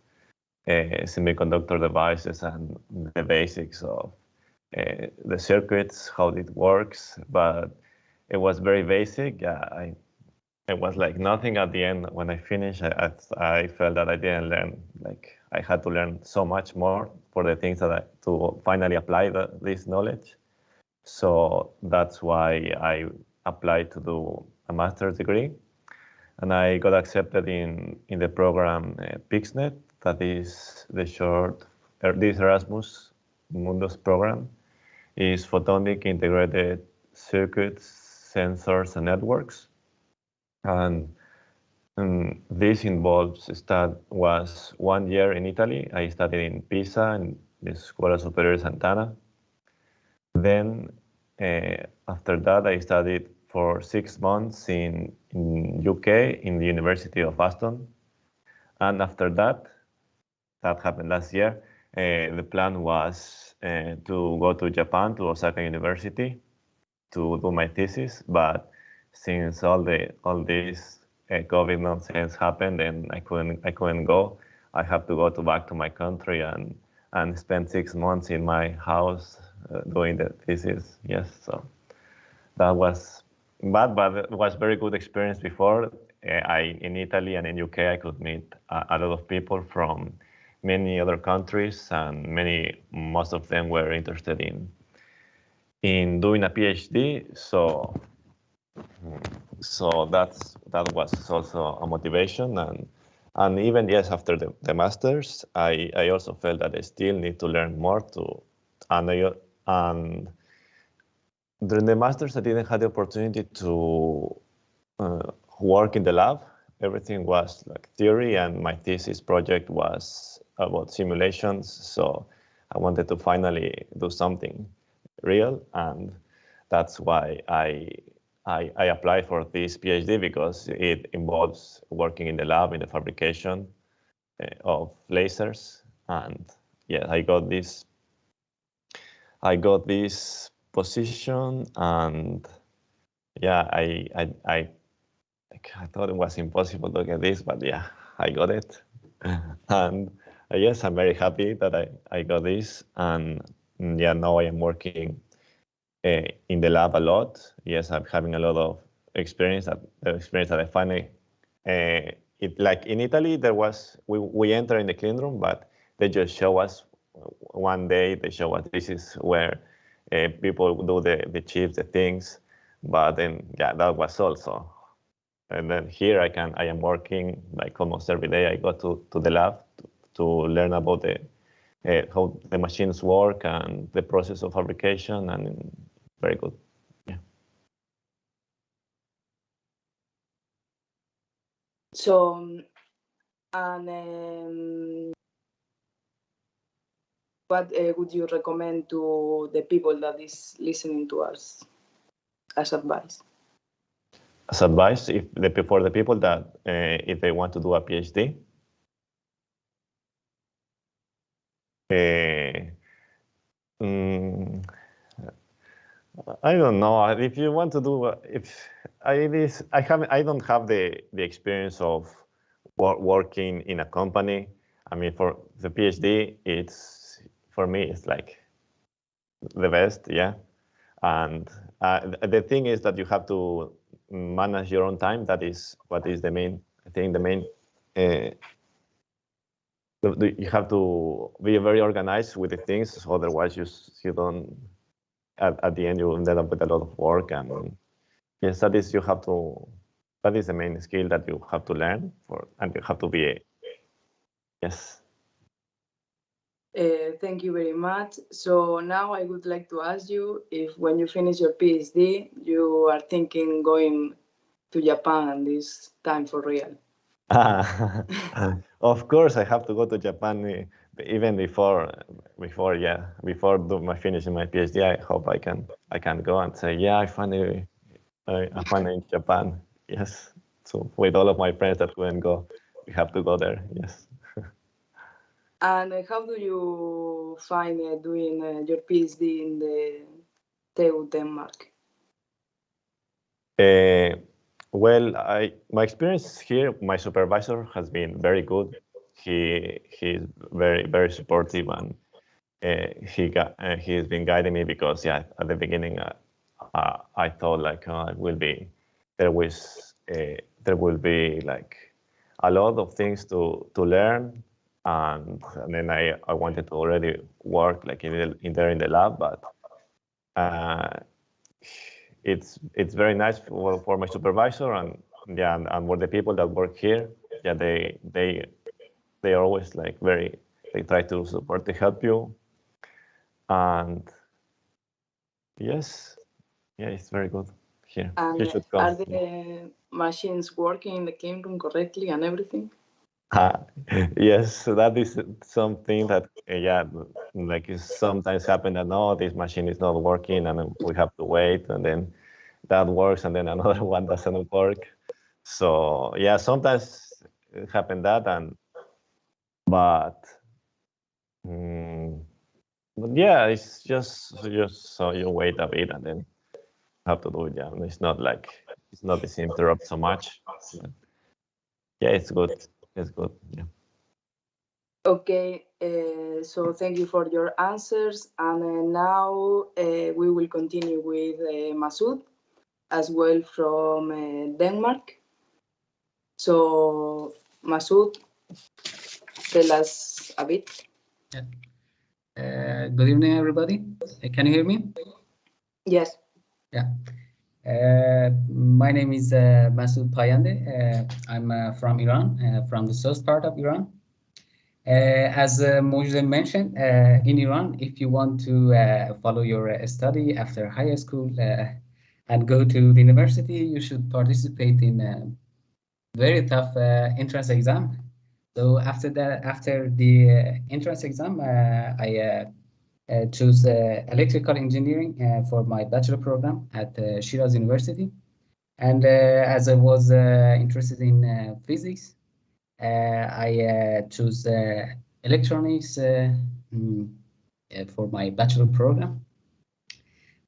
semiconductor devices and the basics of the circuits, how it works, but it was very basic. It was like nothing at the end. When I finished, I felt that I didn't learn. Like I had to learn so much more for the things to finally apply this knowledge. So that's why I applied to do a master's degree, and I got accepted in the program PIXNet, that is the short, this Erasmus Mundus program, is Photonic Integrated Circuits, Sensors, and Networks. And this was 1 year in Italy. I studied in Pisa, in the Scuola Superiore Sant'Anna. Then after that, I studied for 6 months in UK, in the University of Aston. And after that happened last year, the plan was to go to Japan, to Osaka University, to do my thesis. But since all this COVID nonsense happened and I couldn't go, I have to go back to my country and spend 6 months in my house doing the thesis. Yes, so that was bad, but it was very good experience before. In Italy and in UK, I could meet a lot of people from many other countries, and most of them were interested in doing a PhD. So that was also a motivation, and even after the masters, I also felt that I still need to learn more and during the masters, I didn't have the opportunity to work in the lab. Everything was like theory, and my thesis project was about simulations. So I wanted to finally do something real, and that's why I applied for this PhD, because it involves working in the lab in the fabrication of lasers. And I got this position, and I thought it was impossible to get this, but I got it. And yes, I'm very happy that I got this. And now I am working in the lab a lot. Yes, I'm having a lot of experience that I finally it like in Italy there was we enter in the clean room, but they just show us one day. They show us this is where people do the chips, the things, but then yeah, that was also. And then here I am working like almost every day. I go to the lab to learn about the how the machines work and the process of fabrication, and very good. Yeah. So, and what would you recommend to the people that is listening to us as advice? As advice, for the people that if they want to do a PhD, I don't know if you want to do. I don't have the experience of working in a company. I mean, for the PhD, for me it's like the best, yeah. And the thing is that you have to manage your own time. That is what is the main. I think the main. You have to be very organized with the things, otherwise you don't. At the end, you end up with a lot of work, and yes, that is the main skill that you have to learn and you have to be. Yes. Thank you very much. So now I would like to ask you if when you finish your PhD, you are thinking going to Japan this time for real. Of course, I have to go to Japan even before finishing my PhD. I hope I can go and say, yeah, I finally in Japan. Yes. So with all of my friends that couldn't go, we have to go there. Yes. And how do you find doing your PhD in the TU Denmark? Well, my experience here, my supervisor has been very good. He's very supportive, and he's been guiding me because yeah, at the beginning I thought like there will be like a lot of things to learn, and then I wanted to already work like in the lab, but it's very nice for my supervisor and yeah, and for the people that work here. Yeah, they are always like they try to support to help you, and yes, yeah, it's very good here. And You should come. are the machines working in the clean room correctly and everything? Yes, so that is something that yeah, like it sometimes happen that no, this machine is not working, and we have to wait, and then that works, and then another one doesn't work. So yeah, sometimes it happen that, but yeah, it's just so you wait a bit and then have to do it. Yeah, and it's not this interrupt so much. But yeah, it's good. It's good. Yeah. Okay, so thank you for your answers. And now we will continue with Masood as well from Denmark. So Masood, tell us a bit. Yeah. Good evening, everybody. Can you hear me? Yes. Yeah. My name is Masood Payande. I'm from Iran, from the south part of Iran. As Mojda mentioned, in Iran, if you want to follow your study after high school and go to the university, you should participate in a very tough entrance exam. So after the entrance exam, I chose electrical engineering for my bachelor program at Shiraz University. And as I was interested in physics, I chose electronics for my bachelor program.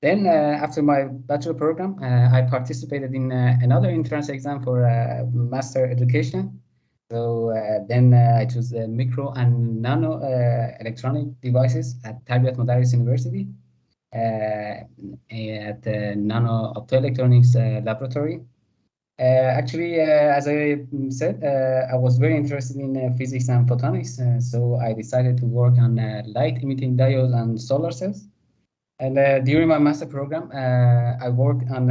Then after my bachelor program, I participated in another entrance exam for master education. So then I chose micro and nano electronic devices at Tarbiyat Madaris University. at the Nano Optoelectronics Laboratory. Actually, as I said, I was very interested in physics and photonics, so I decided to work on light-emitting diodes and solar cells. And during my master program, I worked on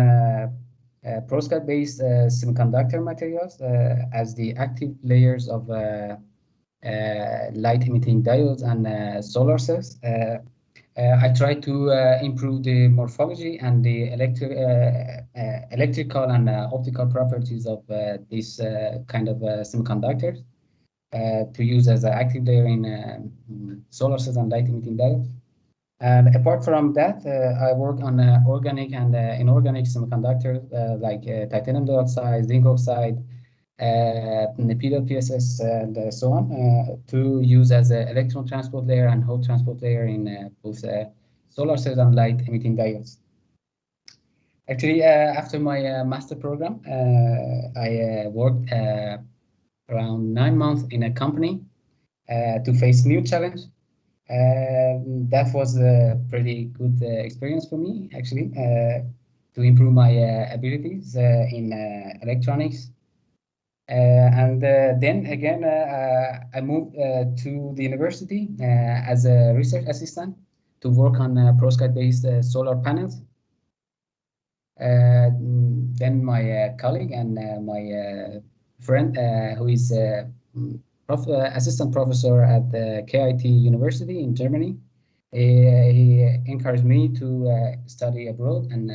perovskite-based semiconductor materials as the active layers of light-emitting diodes and solar cells. I tried to improve the morphology and the electrical and optical properties of this kind of semiconductors to use as an active layer in solar cells and light-emitting diodes. And apart from that, I work on organic and inorganic semiconductors like titanium dioxide, zinc oxide, PSS, and so on to use as an electron transport layer and hole transport layer in both solar cells and light emitting diodes. Actually, after my master program, I worked around 9 months in a company to face new challenge. That was a pretty good experience for me, actually, to improve my abilities in electronics. And then again, I moved to the university as a research assistant to work on perovskite-based solar panels. Then my colleague and my friend, who is assistant professor at the KIT University in Germany, he encouraged me to study abroad and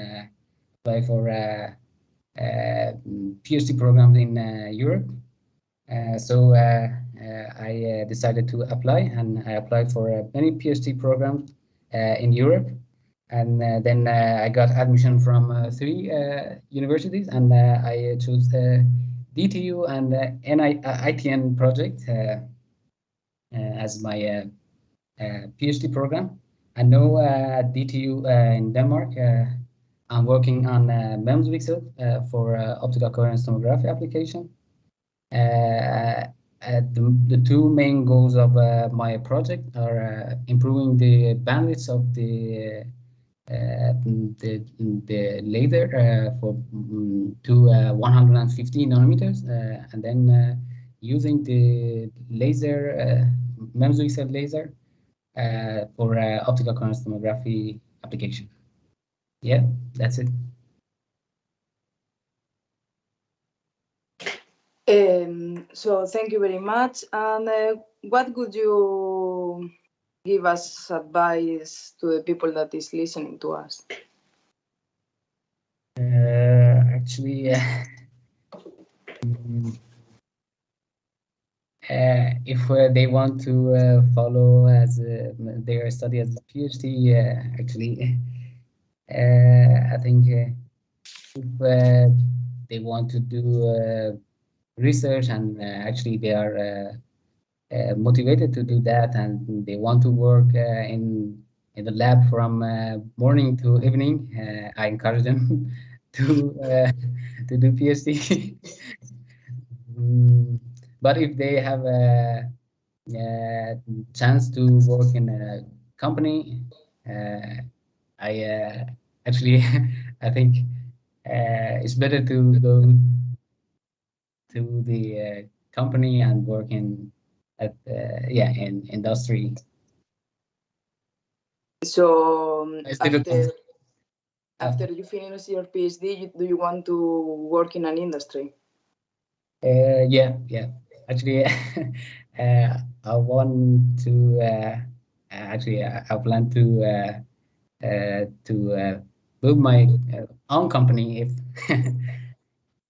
apply for PhD programs in Europe. So I decided to apply, and I applied for many PhD programs in Europe. And then I got admission from 3 universities, and I chose the DTU and ITN project as my PhD program. I know DTU in Denmark. I'm working on MEMS VCSEL for optical coherence tomography application. The 2 main goals of my project are improving the bandwidth of the laser to 150 nanometers, and then using the laser MEMS VCSEL laser for optical coherence tomography application. Yeah, that's it. So thank you very much. And what would you give us advice to the people that is listening to us? Actually, if they want to follow as their study as a PhD, actually, I think if they want to do research and actually they are motivated to do that, and they want to work in the lab from morning to evening, I encourage them to do PhD. But if they have a chance to work in a company, I actually I think it's better to go to the company and work in in industry. So It's after you finish your PhD, do you want to work in an industry? Yeah. Actually, I want to. Actually, I plan to build my own company if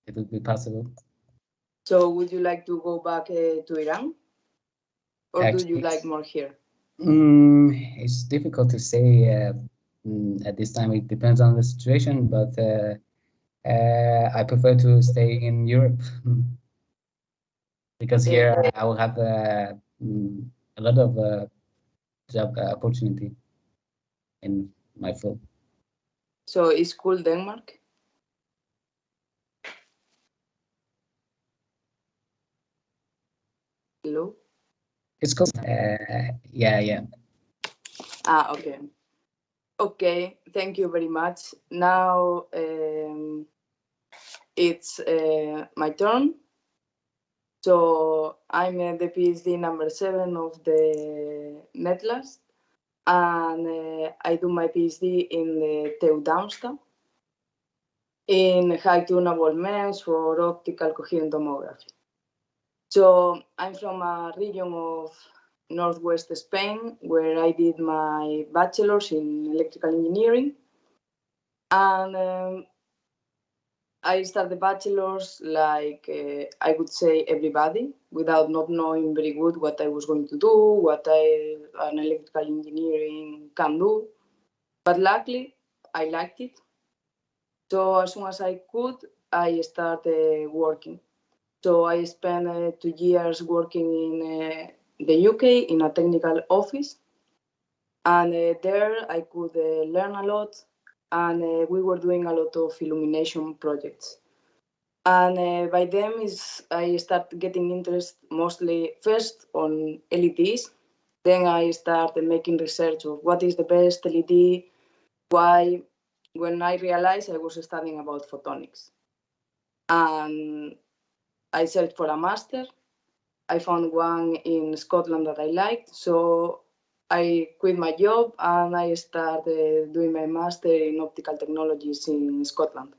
it would be possible. So, would you like to go back to Iran, or do you like more here? It's difficult to say at this time. It depends on the situation, but I prefer to stay in Europe because here I will have a lot of job opportunity in my field. So, is cool Denmark? Hello? It's cool. Yeah. Ah, okay. Okay, thank you very much. Now it's my turn. So I'm the PhD number 7 of the Netlast, and I do my PhD in the TU Darmstadt in high tunable MEMS for optical coherent tomography. So I'm from a region of northwest Spain where I did my bachelor's in electrical engineering, and I started the bachelor's like I would say everybody, without not knowing very good what I was going to do, what an electrical engineering can do. But luckily, I liked it. So as soon as I could, I started working. So I spent 2 years working in the UK in a technical office. And there I could learn a lot, and we were doing a lot of illumination projects. And by then I started getting interest mostly first on LEDs. Then I started making research of what is the best LED, why. When I realized I was studying about photonics. And I searched for a master. I found one in Scotland that I liked. So I quit my job and I started doing my master in optical technologies in Scotland.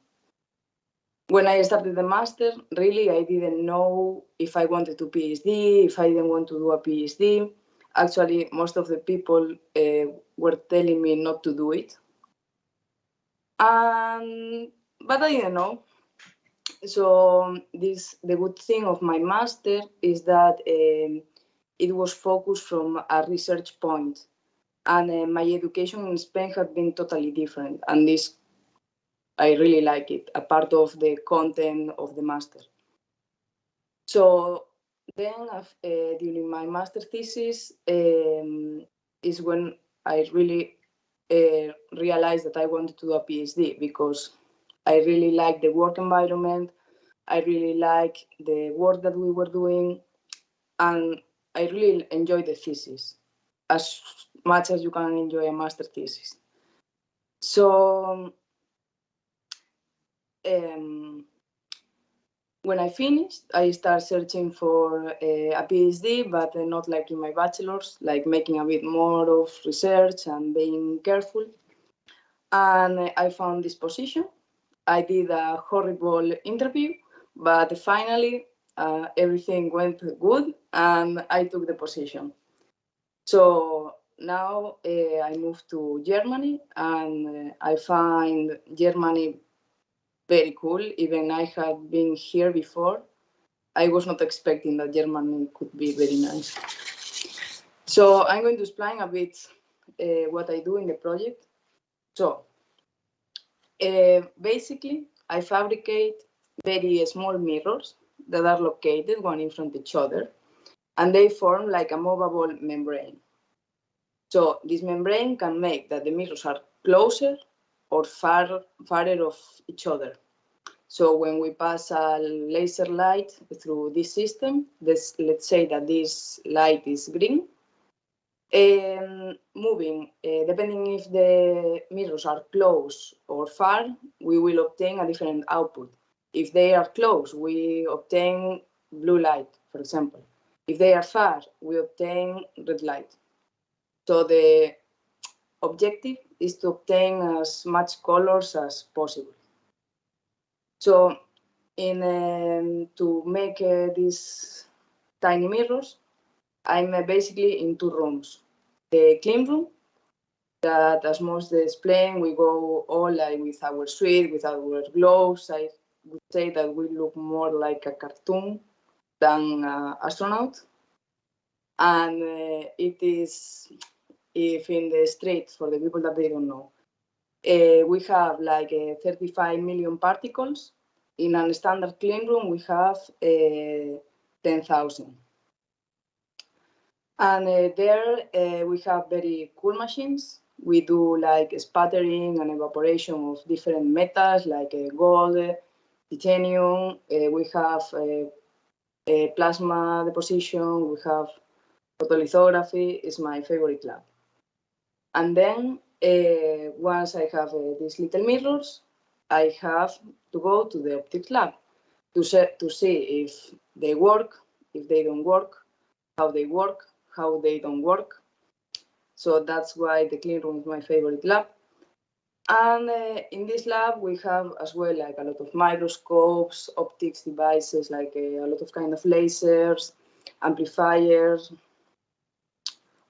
When I started the master, really, I didn't know if I wanted to PhD, if I didn't want to do a PhD. Actually, most of the people were telling me not to do it. But I didn't know. So the good thing of my master is that it was focused from a research point. And my education in Spain had been totally different. And this, I really like it, a part of the content of the master. So then during my master thesis is when I really realized that I wanted to do a PhD, because I really like the work environment. I really like the work that we were doing, and I really enjoy the thesis as much as you can enjoy a master thesis. So when I finished, I started searching for a PhD, but not like in my bachelor's, like making a bit more of research and being careful. And I found this position. I did a horrible interview, but finally everything went good and I took the position. So now I moved to Germany, and I find Germany very cool. Even I had been here before. I was not expecting that Germany could be very nice. So I'm going to explain a bit what I do in the project. So basically, I fabricate very small mirrors that are located one in front of each other, and they form like a movable membrane. So this membrane can make that the mirrors are closer or farther of each other. So when we pass a laser light through this system, let's say that this light is green, moving, depending if the mirrors are close or far, we will obtain a different output. If they are close, we obtain blue light, for example. If they are far, we obtain red light. So the objective is to obtain as much colors as possible. So to make these tiny mirrors, I'm basically in 2 rooms. The clean room, that as most explained, we go all like with our suite, with our gloves. I would say that we look more like a cartoon than an astronaut. And it is, if in the street, for the people that they don't know, we have like 35 million particles. In a standard clean room, we have 10,000. And there we have very cool machines. We do like sputtering and evaporation of different metals like gold, titanium. We have plasma deposition. We have photolithography. Is my favorite lab. And then Once I have these little mirrors, I have to go to the optics lab to see if they work, if they don't work, how they work, how they don't work. So that's why the clean room is my favorite lab. And in this lab, we have as well like a lot of microscopes, optics devices, like a lot of kind of lasers, amplifiers,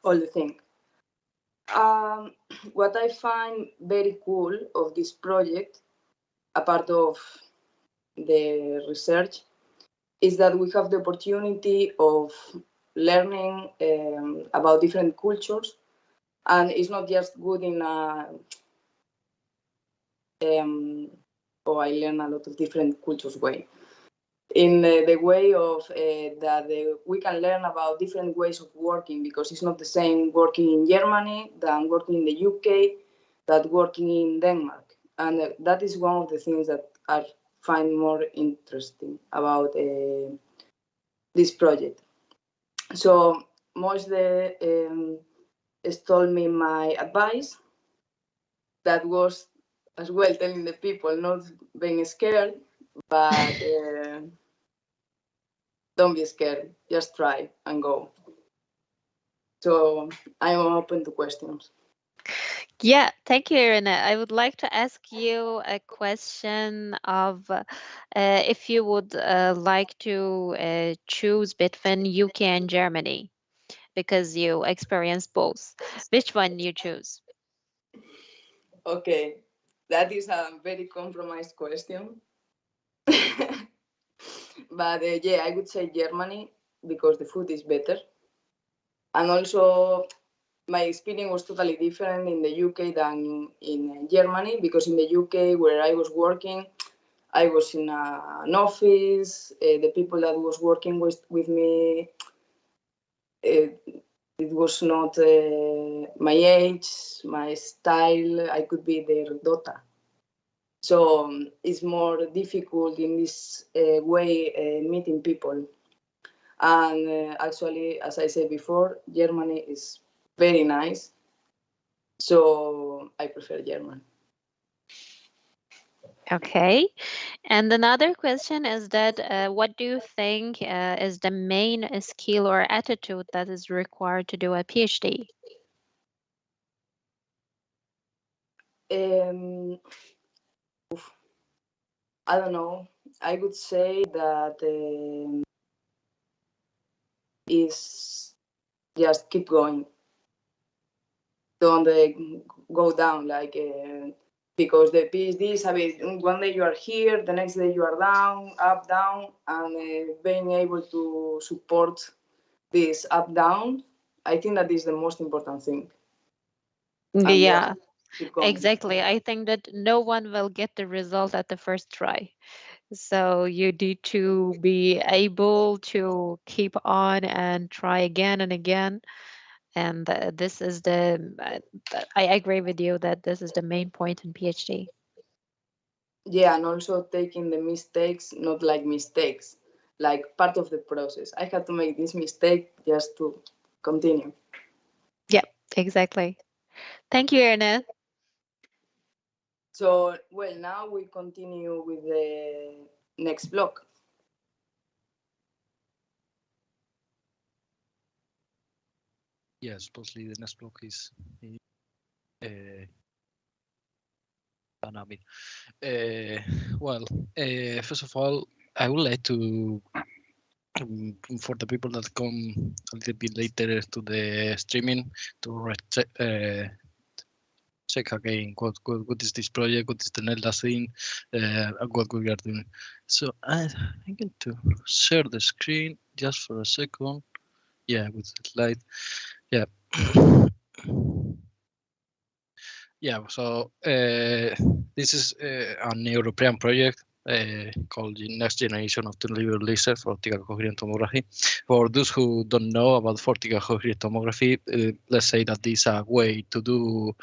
all the thing. What I find very cool of this project, apart of the research, is that we have the opportunity of learning about different cultures, and it's not just good in a I learn a lot of different cultures way. In the way of that we can learn about different ways of working, because it's not the same working in Germany than working in the UK, that working in Denmark. And that is one of the things that I find more interesting about this project. So Mojda told me my advice, that was as well telling the people not being scared, but don't be scared, just try and go. So I'm open to questions. Yeah, thank you, Irina. I would like to ask you a question of if you would like to choose between UK and Germany, because you experience both. Which one you choose? Okay, that is a very compromised question. But yeah, I would say Germany, because the food is better. And also, my experience was totally different in the UK than in Germany, because in the UK, where I was working, I was in an office. The people that was working with me, it was not my age, my style. I could be their daughter. So it's more difficult in this way meeting people. And actually, as I said before, Germany is very nice. So I prefer German. Okay. And another question is that what do you think is the main skill or attitude that is required to do a PhD? I don't know. I would say that is just keep going. Don't go down, like because the PhD is a bit, one day you are here, the next day you are down, up, down, and being able to support this up, down, I think that is the most important thing. And Yeah, exactly. I think that no one will get the result at the first try. So you need to be able to keep on and try again and again. And this is I agree with you that this is the main point in PhD. Yeah, and also taking the mistakes, not like mistakes, like part of the process. I had to make this mistake just to continue. Yeah, exactly. Thank you, Irina. So, well, now we continue with the next block. Yeah, supposedly the next block is Tanami. Well, first of all, I would like to, for the people that come a little bit later to the streaming, to check again what is this project, what is the Netlast thing, and what we are doing. So I'm going to share the screen just for a second. Yeah, with the slide. Yeah. Yeah, so this is an European project called the Next Generation of Tunable LASers for optical coherent tomography. For those who don't know about optical coherent tomography, let's say that this is a way to do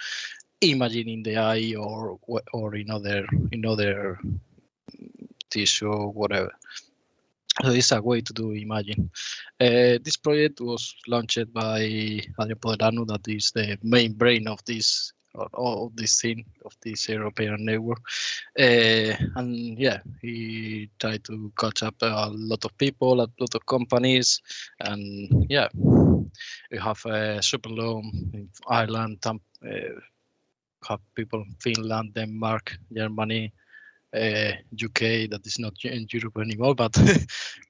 imaging in the eye or in other tissue or whatever. So it's a way to do imaging. This project was launched by Adrian Poderano, that is the main brain of this all of this thing of this European network. And yeah, he tried to catch up a lot of people, a lot of companies, and yeah, we have a Superloom in Ireland, have people in Finland, Denmark, Germany, UK, that is not in Europe anymore, but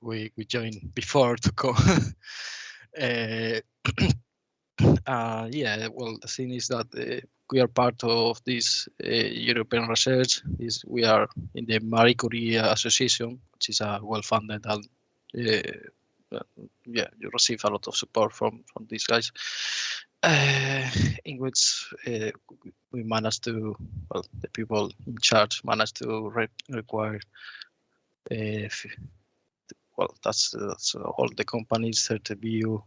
we joined before to come. Yeah, well, the thing is that we are part of this European research. We are in the Marie Curie Association, which is a well-funded and yeah, you receive a lot of support from these guys. In which we managed to, well, the people in charge managed to require. Well, that's all the companies, 30 view,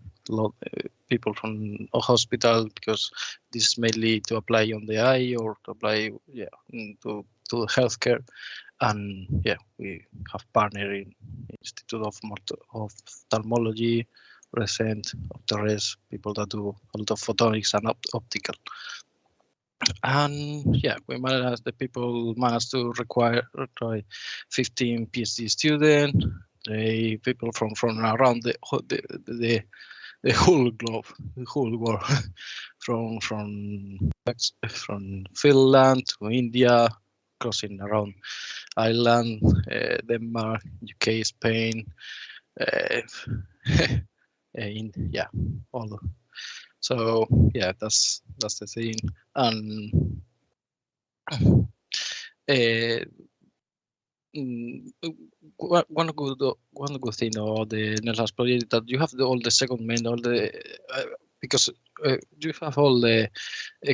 people from a hospital, because this is mainly to apply on the eye or to apply, yeah, to healthcare. And yeah, we have partnered in Institute of Ophthalmology, recent of the rest, people that do a lot of photonics and optical. And yeah, the people managed to require 15 PhD students. People from around the whole globe, the whole world, from Finland to India, crossing around Ireland, Denmark, UK, Spain, yeah, all. So yeah, that's the thing. And one good thing about the Netlast project is that you have all the secondment, all the because you have all the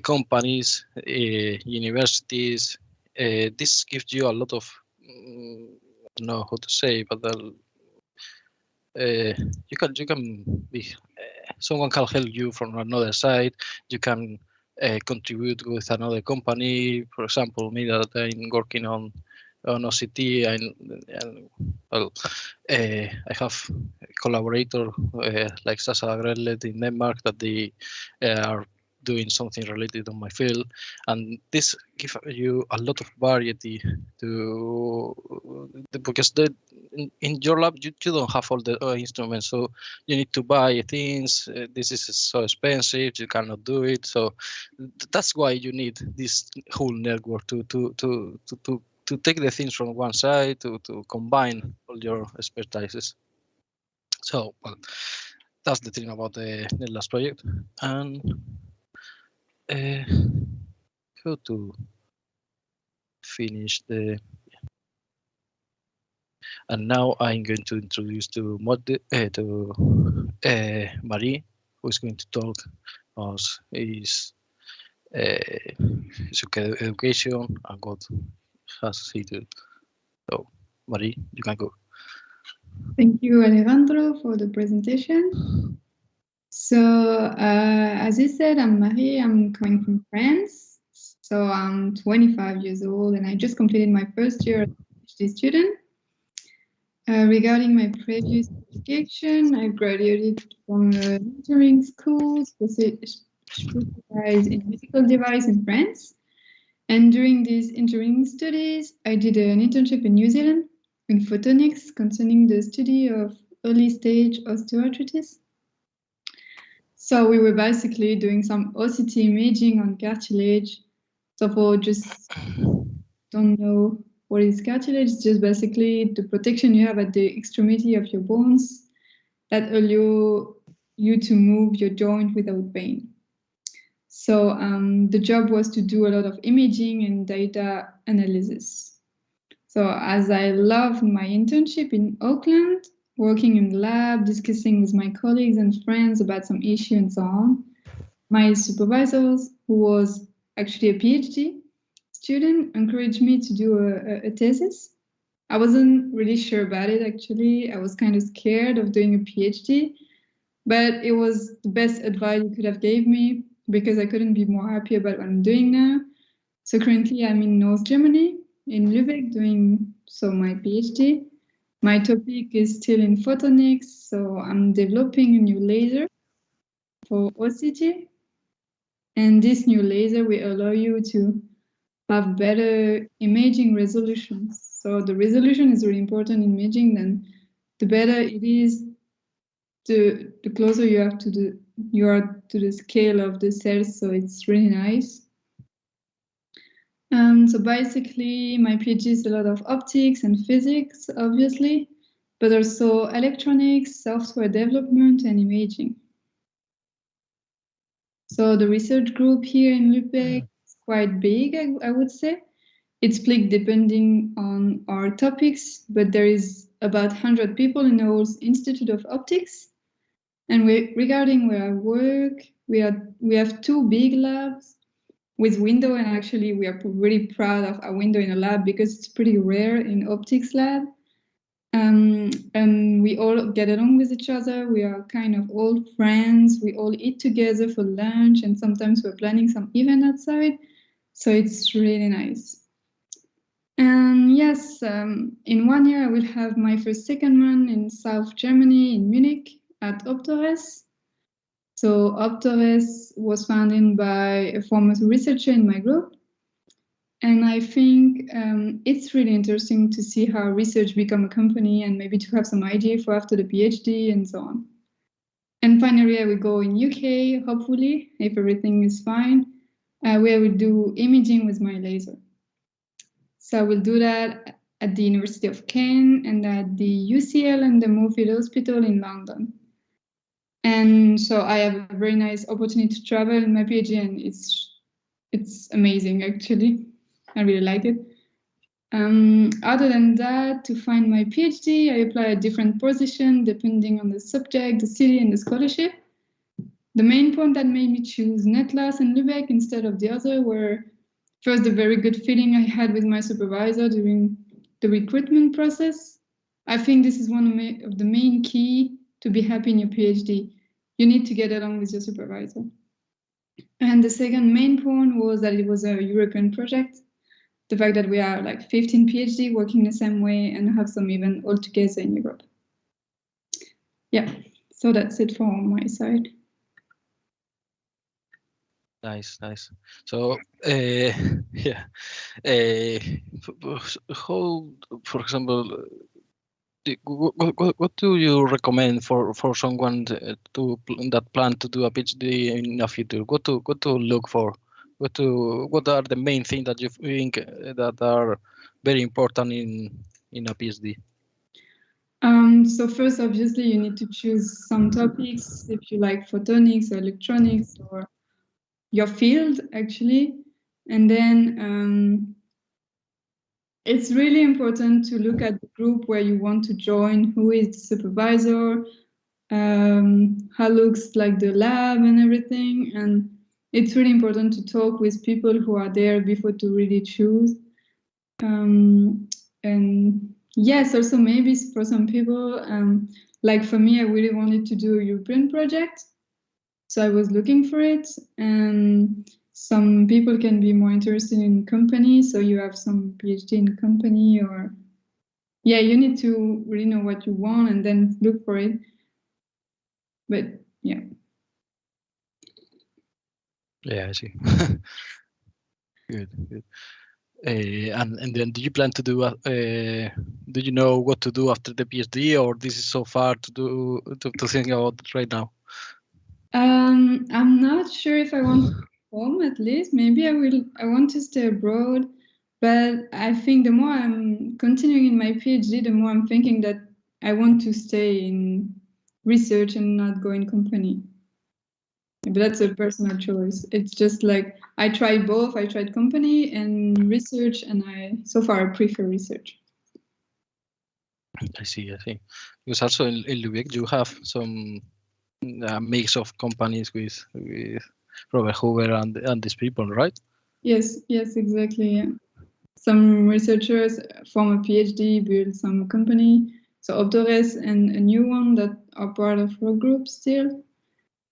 companies, universities. This gives you a lot of I don't know how to say, but you can be someone can help you from another side. You can contribute with another company. For example, me that I'm working on OCT, and well, I have a collaborator like Sasha in Denmark that they are doing something related on my field, and this gives you a lot of variety because in your lab you don't have all the instruments, so you need to buy things. This is so expensive, you cannot do it. So that's why you need this whole network to take the things from one side to combine all your expertises. So well, that's the thing about the Netlast project. And how to finish the. And now I'm going to introduce to Marie, who is going to talk us his education and what has he do. So Marie, you can go. Thank you, Alejandro, for the presentation. So as you said, I'm Marie. I'm coming from France. So I'm 25 years old and I just completed my first year as a PhD student. Regarding my previous education, I graduated from an engineering school specialized in medical device in France. And during these engineering studies, I did an internship in New Zealand in Photonics concerning the study of early stage osteoarthritis. So we were basically doing some OCT imaging on cartilage. So for just don't know what is cartilage, it's just basically the protection you have at the extremity of your bones that allow you to move your joint without pain. So the job was to do a lot of imaging and data analysis. So as I loved my internship in Auckland, working in the lab, discussing with my colleagues and friends about some issue and so on, my supervisors, who was actually a PhD student, encouraged me to do a thesis. I wasn't really sure about it, actually. I was kind of scared of doing a PhD, but it was the best advice you could have gave me because I couldn't be more happy about what I'm doing now. So currently I'm in North Germany, in Lübeck, doing my PhD. My topic is still in photonics, so I'm developing a new laser for OCT. And this new laser will allow you to have better imaging resolutions. So the resolution is really important in imaging. Then the better it is, the closer you are to the scale of the cells. So it's really nice. So basically, my PhD is a lot of optics and physics, obviously, but also electronics, software development, and imaging. So the research group here in Lübeck is quite big, I would say. It's split depending on our topics, but there is about 100 people in the whole Institute of Optics. And regarding where I work, we have 2 big labs with window, and actually we are really proud of a window in a lab because it's pretty rare in optics lab. And we all get along with each other. We are kind of old friends. We all eat together for lunch, and sometimes we're planning some event outside. So it's really nice. And yes, in 1 year I will have my first secondment in South Germany, in Munich, at Optores. So Optores was founded by a former researcher in my group. And I think it's really interesting to see how research become a company and maybe to have some idea for after the PhD and so on. And finally, I will go in UK, hopefully, if everything is fine, where I will do imaging with my laser. So I will do that at the University of Kent and at the UCL and the Moorfield Hospital in London. And so I have a very nice opportunity to travel in my PhD, and it's amazing, actually. I really like it. Other than that, to find my PhD, I apply a different position depending on the subject, the city, and the scholarship. The main point that made me choose Netlas and Lübeck instead of the other were first the very good feeling I had with my supervisor during the recruitment process. I think this is one of the main key to be happy in your PhD. You need to get along with your supervisor. And the second main point was that it was a European project. The fact that we are like 15 PhD working the same way and have some even all together in Europe. Yeah, so that's it from my side. Nice. So, yeah, how, for example, what do you recommend for someone that plan to do a PhD in the future? What to look for? What are the main things that you think that are very important in a PhD? So first, obviously, you need to choose some topics if you like photonics or electronics or your field, actually. And then it's really important to look at the group where you want to join, who is the supervisor, how looks like the lab and everything. And it's really important to talk with people who are there before to really choose. And yes, also maybe for some people, like for me, I really wanted to do a European project. So I was looking for it, and some people can be more interested in company. So you have some PhD in company, or yeah, you need to really know what you want and then look for it. But yeah. Yeah, I see. Good. And then, do you plan to do? Do you know what to do after the PhD, or this is so far to think about it right now? I'm not sure if I want to go home. At least maybe I will. I want to stay abroad, but I think the more I'm continuing in my PhD, the more I'm thinking that I want to stay in research and not go in company. But that's a personal choice. It's just like I tried both. I tried company and research, and so far I prefer research. I see. Because also in Lübeck you have some mix of companies with Robert Hoover and these people, right? Yes, exactly. Yeah. Some researchers form a PhD, build some company. So Optores and a new one that are part of our group still.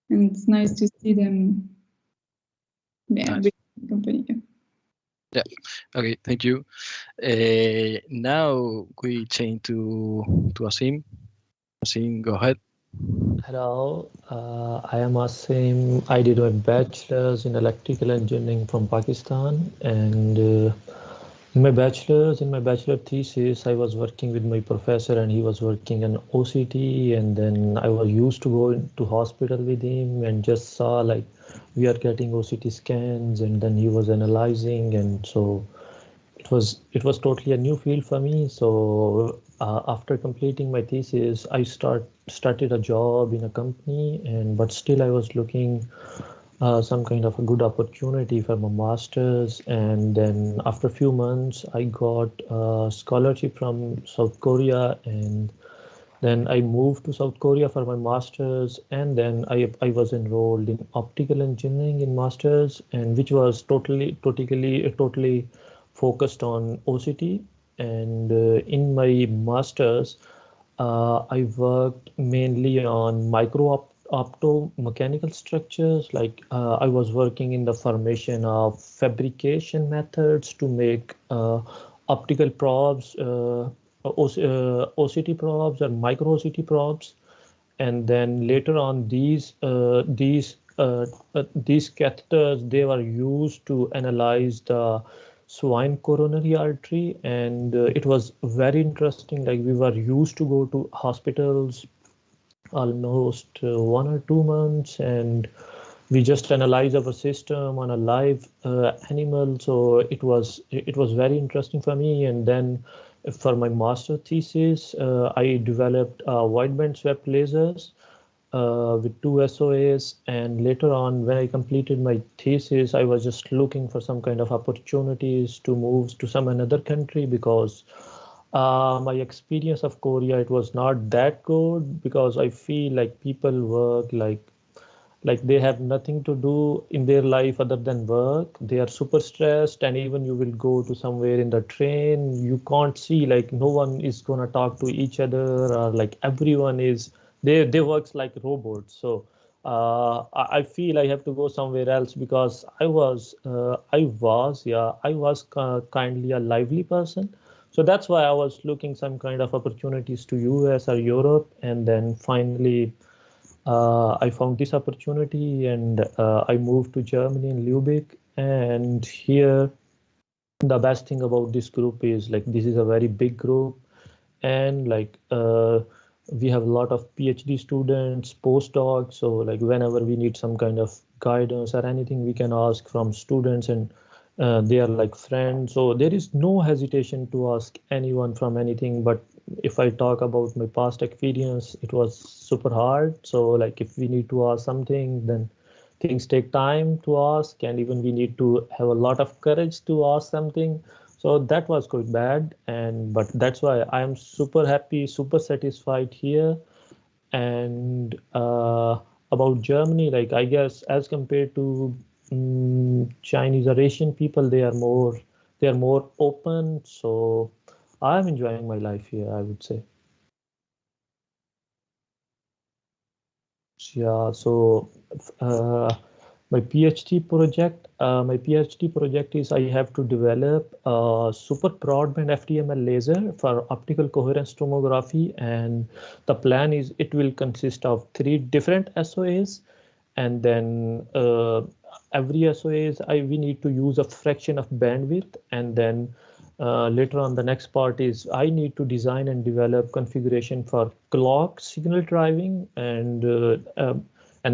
And it's nice to see them build a company. Yeah. Okay, thank you. Now we change to Asim. Asim, go ahead. Hello, I am Asim. I did a bachelor's in electrical engineering from Pakistan, and in my bachelor thesis, I was working with my professor, and he was working on OCT, and then I was used to go to hospital with him and just saw like we are getting OCT scans, and then he was analyzing, and so it was totally a new field for me. So after completing my thesis, I started a job in a company, and but still I was looking some kind of a good opportunity for my master's. And then after a few months, I got a scholarship from South Korea, and then I moved to South Korea for my master's, and then I was enrolled in optical engineering in master's, and which was totally focused on OCT. And in my master's, I worked mainly on optomechanical structures. Like I was working in the formation of fabrication methods to make optical probes, OCT probes or micro OCT probes, and then later on these catheters, they were used to analyze the swine coronary artery, and it was very interesting. Like we were used to go to hospitals almost 1 or 2 months, and we just analyze our system on a live animal. So it was very interesting for me. And then for my master thesis, I developed wideband swept lasers with 2 SOAs. And later on, when I completed my thesis, I was just looking for some kind of opportunities to move to some another country, because my experience of Korea, it was not that good, because I feel like people work like they have nothing to do in their life other than work. They are super stressed, and even you will go to somewhere in the train, you can't see, like no one is gonna talk to each other, or like everyone is they works like robots. So I feel I have to go somewhere else, because I was kindly a lively person. So that's why I was looking some kind of opportunities to US or Europe, and then finally I found this opportunity, and I moved to Germany in Lübeck. And here, the best thing about this group is like this is a very big group, and like we have a lot of PhD students, postdocs. So like whenever we need some kind of guidance or anything, we can ask from students, and they are like friends. So there is no hesitation to ask anyone from anything. But if I talk about my past experience, it was super hard. So like if we need to ask something, then things take time to ask, and even we need to have a lot of courage to ask something. So that was quite bad, and but that's why I am super happy, super satisfied here. And about Germany, like I guess as compared to Chinese or Asian people, they are more open. So I'm enjoying my life here, I would say. Yeah, so my PhD project is I have to develop a super broadband FDML laser for optical coherence tomography, and the plan is it will consist of 3 different SOAs, and then every SOAs we need to use a fraction of bandwidth, and then later on the next part is I need to design and develop configuration for clock signal driving, and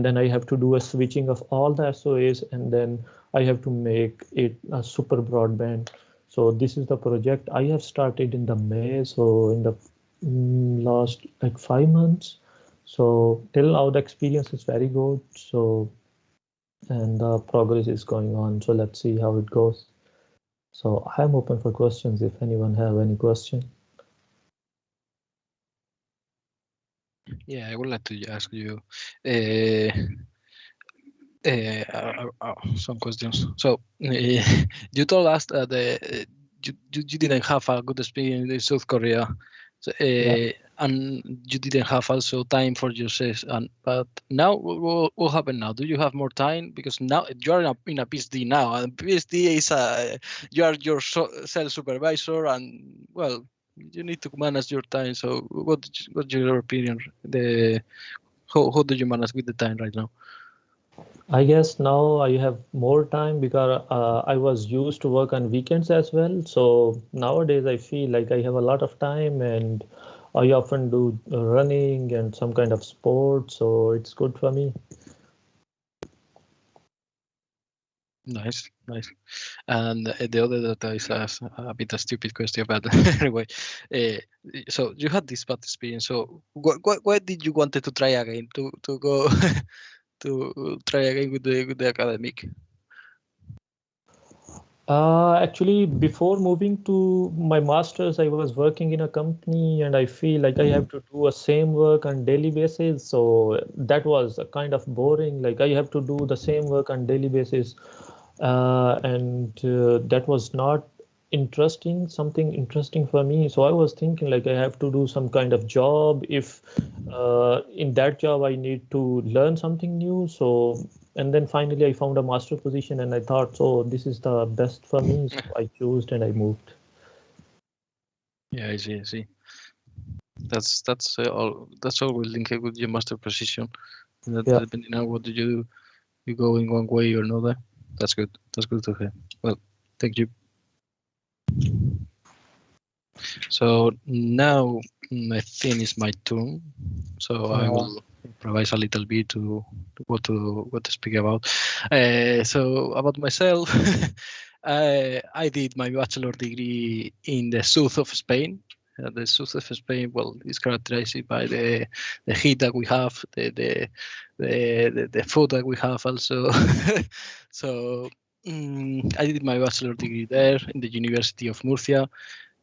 then I have to do a switching of all the SOAs, and then I have to make it a super broadband. So this is the project I have started in the May, so in the last like 5 months. So till now the experience is very good. So and the progress is going on. So let's see how it goes. So I'm open for questions if anyone have any question. Yeah, I would like to ask you some questions. So you told us that you didn't have a good experience in South Korea, so, and you didn't have also time for yourself. But now, what happened now? Do you have more time? Because now you are in a PhD now, and PhD is you are your self-supervisor, and well, you need to manage your time. So, what's your opinion? How do you manage with the time right now? I guess now I have more time because I was used to work on weekends as well. So nowadays I feel like I have a lot of time and I often do running and some kind of sport. So it's good for me. Nice. And the other that is a bit a stupid question, but anyway, so you had this bad experience. So why did you wanted to try again to go to try again with the academic? Actually, before moving to my master's, I was working in a company and I feel like I have to do a same work on daily basis. So that was a kind of boring. Like I have to do the same work on daily basis. And that was not something interesting for me. So I was thinking like I have to do some kind of job. If in that job I need to learn something new. So and then finally I found a master position and I thought, so this is the best for me. So I chose and I moved. Yeah, I see. That's always linked with your master position. That Yeah. depending on what do you do, you go in one way or another. That's good. That's good to hear. Well, thank you. So now I think it's my turn. So I will improvise a little bit to what to speak about. So about myself, I did my bachelor degree in the south of Spain. The south of Spain, well, is characterized by the heat that we have, the food that we have also. So I did my bachelor degree there in the University of Murcia.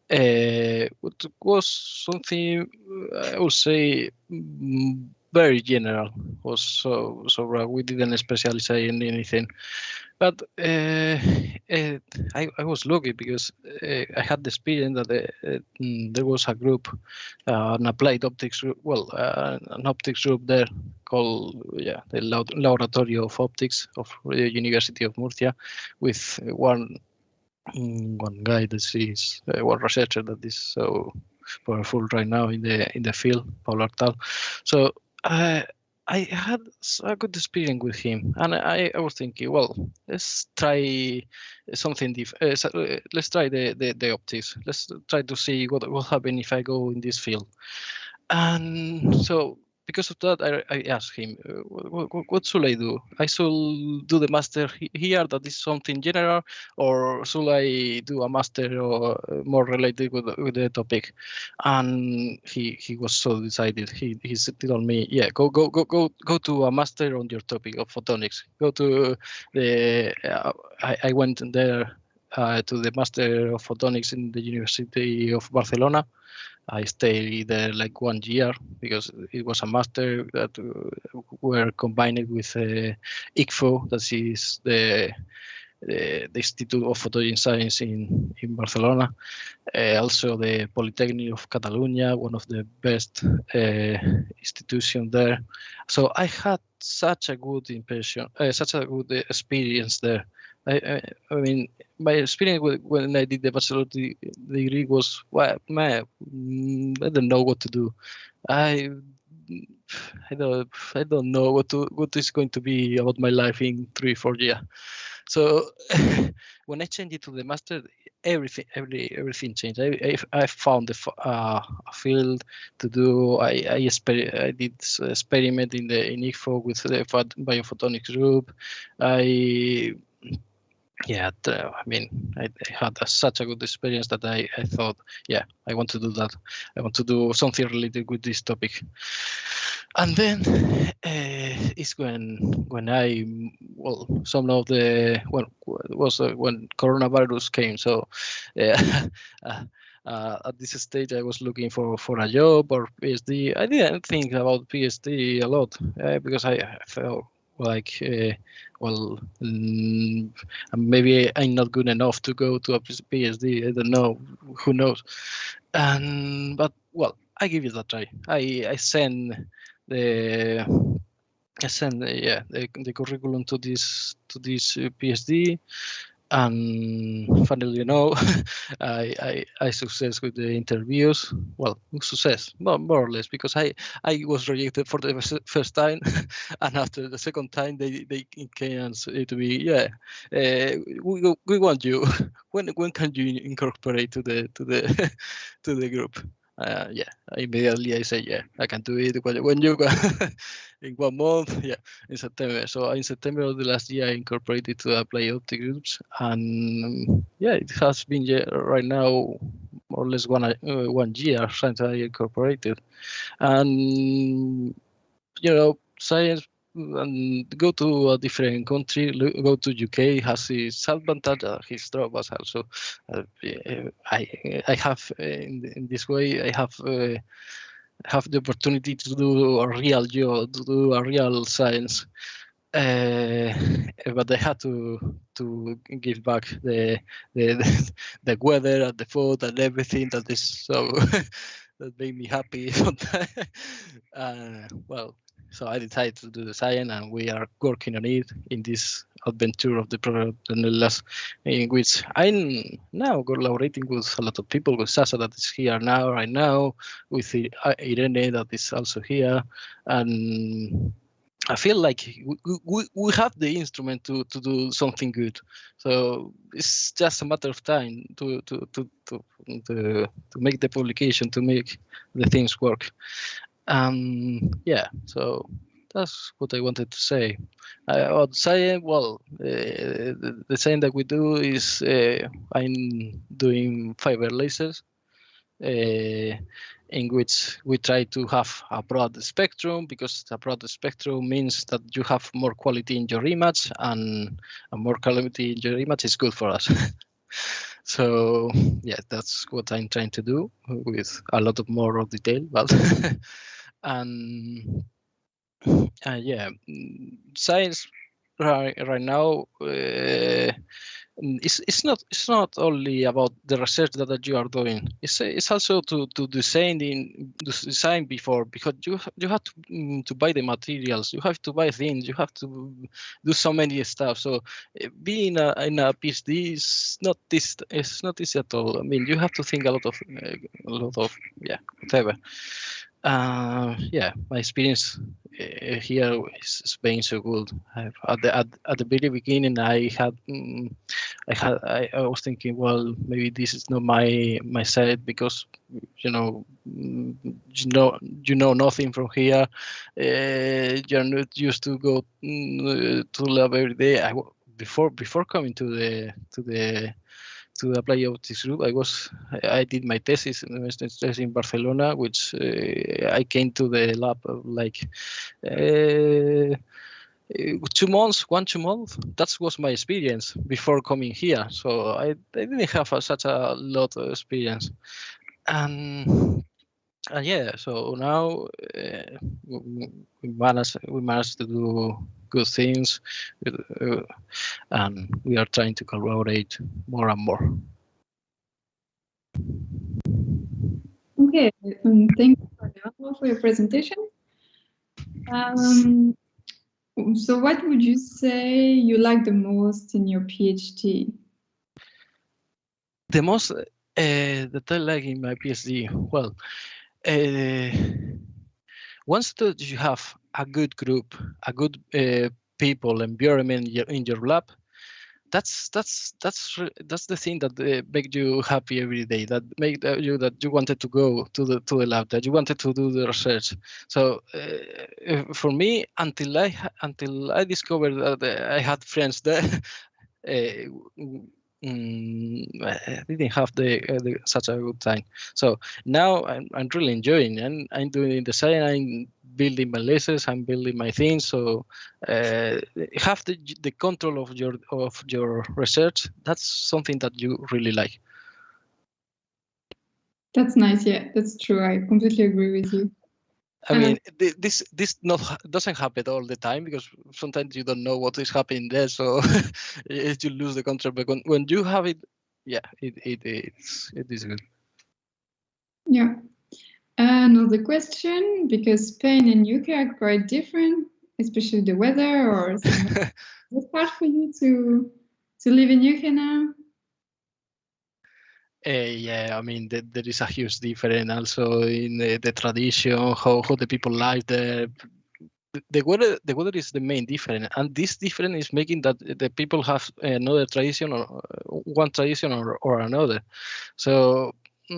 It was something I would say very general. Was so we didn't specialize in anything, but I was lucky because I had the experience that there was a group, an applied optics group, an optics group there called the Laboratory of Optics of the University of Murcia, with one guy that is one researcher that is so powerful right now in the field, Paul Artal. So I had a good experience with him, and I was thinking, well, let's try something different. Let's try the optics. Let's try to see what will happen if I go in this field. And so because of that, I asked him, what should I do? I should do the master here, that is something general, or should I do a master or more related with the topic? And he was so decided. He told me, yeah, go to a master on your topic of photonics. Go to the. I went there to the master of photonics in the University of Barcelona. I stayed there like 1 year because it was a master that were combined with ICFO, that is the Institute of Photonic Science in Barcelona. Also the Polytechnic of Catalonia, one of the best institutions there. So I had such a good impression, such a good experience there. I mean, my experience when I did the bachelor degree was, well, man, I don't know what to do. I don't know what is going to be about my life in 3-4 years. So when I changed it to the master, everything changed. I found a field to do. I did experiment in IFO with the biophotonics group. I had such a good experience that I thought, yeah, I want to do that. I want to do something related with this topic. And then it's when I, well, some of the, when coronavirus came. So at this stage, I was looking for a job or PhD. I didn't think about PhD a lot because I felt like, maybe I'm not good enough to go to a PhD. I don't know. Who knows? But well, I give it a try. I send the curriculum to this PhD, And finally, I success with the interviews. Well, success, more or less, because I was rejected for the first time, and after the second time they came and said to me, yeah, we want you. When can you incorporate to the to the group? Yeah, immediately I say, yeah, I can do it when you go in 1 month, yeah, in September. So in September of the last year, I incorporated to apply optic groups, and yeah, it has been right now more or less 1 year since I incorporated, and science. And go to a different country, go to UK has its advantage, his drawbacks also. I have in this way I have the opportunity to do a real job, to do a real science. But I had to give back the weather and the food and everything that is so that made me happy. Well, so I decided to do the science, and we are working on it in this adventure of the program Netlas, in which I'm now collaborating with a lot of people, with Sasha that is here right now, with Irene that is also here, and I feel like we have the instrument to do something good. So it's just a matter of time to make the publication, to make the things work. Yeah, so that's what I wanted to say. I would say, well, the same that we do is I'm doing fiber lasers, in which we try to have a broad spectrum, because a broad spectrum means that you have more quality in your image, and more quality in your image is good for us. So yeah, that's what I'm trying to do with a lot of more detail, but and yeah, science right now. It's not only about the research that you are doing. It's also to design before, because you have to buy the materials, you have to buy things, you have to do so many stuff. So being in a PhD is not this. It's not easy at all. I mean, you have to think a lot of yeah, whatever. Yeah, my experience here is being so good. At the very beginning, I was thinking, well, maybe this is not my side, because you know nothing from here. You're not used to go to lab every day. Before coming to the apply optics group, I did my thesis in Barcelona, which I came to the lab like 2 months, 2 months. That was my experience before coming here. So I didn't have such a lot of experience, and yeah. So now we managed to do good things, and we are trying to collaborate more and more. Okay, thank you for your presentation. So what would you say you like the most in your PhD? The most that I like in my PhD, well, once that you have a good group, a good people environment in your lab, that's the thing that make you happy every day, that make you wanted to go to the lab, that you wanted to do the research. So for me, until I discovered that I had friends there, I didn't have such a good time. So now I'm really enjoying, and I'm doing the same. I'm building my lasers, I'm building my things. So have the control of your research. That's something that you really like. That's nice. Yeah, that's true. I completely agree with you. I mean, this doesn't happen all the time, because sometimes you don't know what is happening there, so you lose the control. But when you have it, yeah, it is good. Yeah. Another question, because Spain and UK are quite different, especially the weather, or it's hard for you to to live in UK now? Yeah, I mean, there is a huge difference also in the tradition, how the people live there. The weather is the main difference, and this difference is making that the people have another tradition or one tradition or another. So at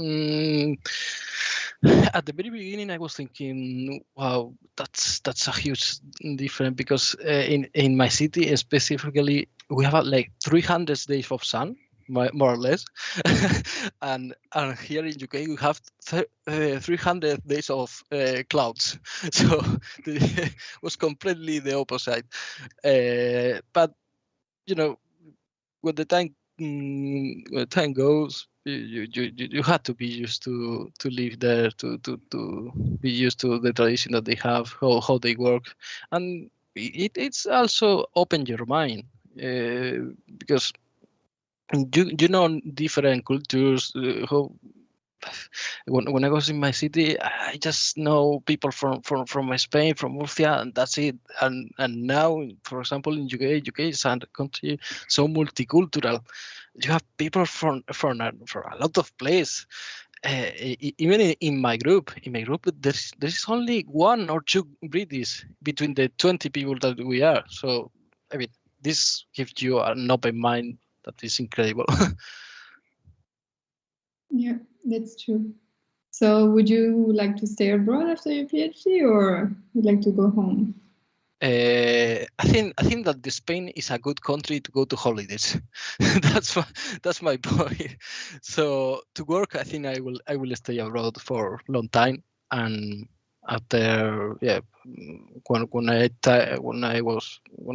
the very beginning, I was thinking, wow, that's a huge difference, because in my city specifically, we have like 300 days of sun, more or less, and here in UK we have 300 days of clouds. So it was completely the opposite. But you know, when the time goes, you had to be used to live there, to be used to the tradition that they have, how they work, and it's also open your mind, because you know different cultures. When I was in my city, I just know people from Spain, from Murcia, and that's it. And now, for example, in UK is a country so multicultural. You have people from a lot of places. Even in my group, there's only one or two British between the 20 people that we are. So I mean, this gives you an open mind that is incredible. Yeah, that's true. So would you like to stay abroad after your PhD, or would like to go home? I think that Spain is a good country to go to holidays. that's my point. So to work, I think I will stay abroad for a long time, and after when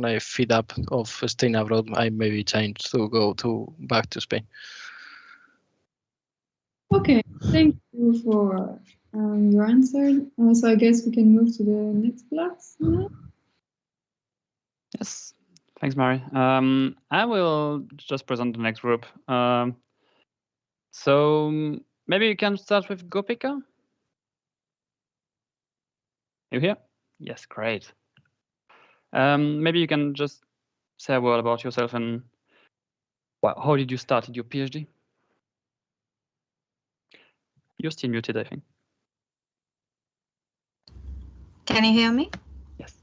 I fed up of staying abroad, I maybe change to go back to Spain. Okay, thank you for your answer. So I guess we can move to the next blocks now. Yes, thanks, Mary. I will just present the next group. So maybe you can start with Gopika. You here? Yes, great. Maybe you can just say a word about yourself and how did you start your PhD? You're still muted, I think. Can you hear me? Yes.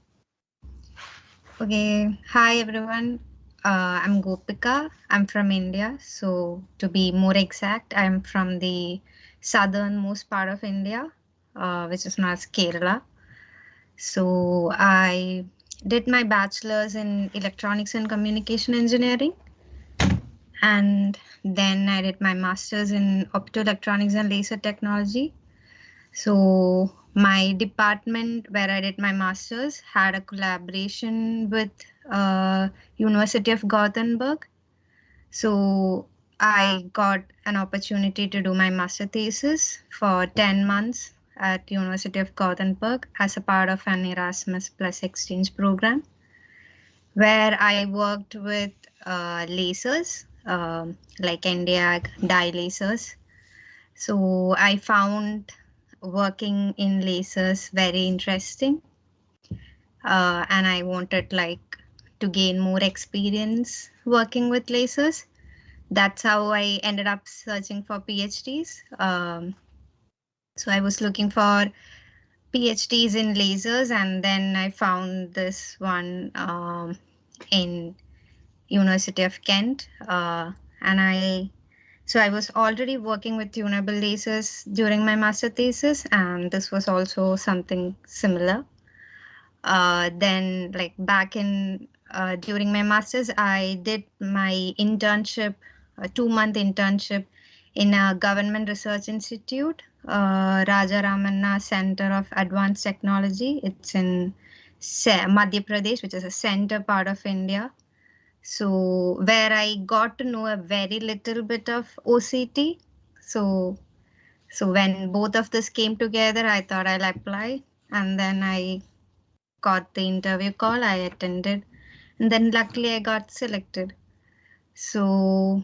Okay. Hi, everyone. I'm Gopika. I'm from India. So to be more exact, I'm from the southernmost part of India, which is known as Kerala. So I did my bachelor's in electronics and communication engineering. And then I did my master's in optoelectronics and laser technology. So my department where I did my master's had a collaboration with University of Gothenburg. So I got an opportunity to do my master thesis for 10 months at University of Gothenburg as a part of an Erasmus Plus exchange program, where I worked with lasers like NDIAG dye lasers. So I found working in lasers very interesting, and I wanted to gain more experience working with lasers. That's how I ended up searching for PhDs. So I was looking for PhDs in lasers, and then I found this one in University of Kent, So I was already working with tunable lasers during my master thesis, and this was also something similar. Then back in during my master's, I did my internship, a 2-month internship in a government research institute, Raja Ramanna Center of Advanced Technology. It's in Madhya Pradesh, which is a center part of India. So where I got to know a very little bit of OCT. So when both of this came together, I thought I'll apply, and then I got the interview call. I attended, and then luckily I got selected. So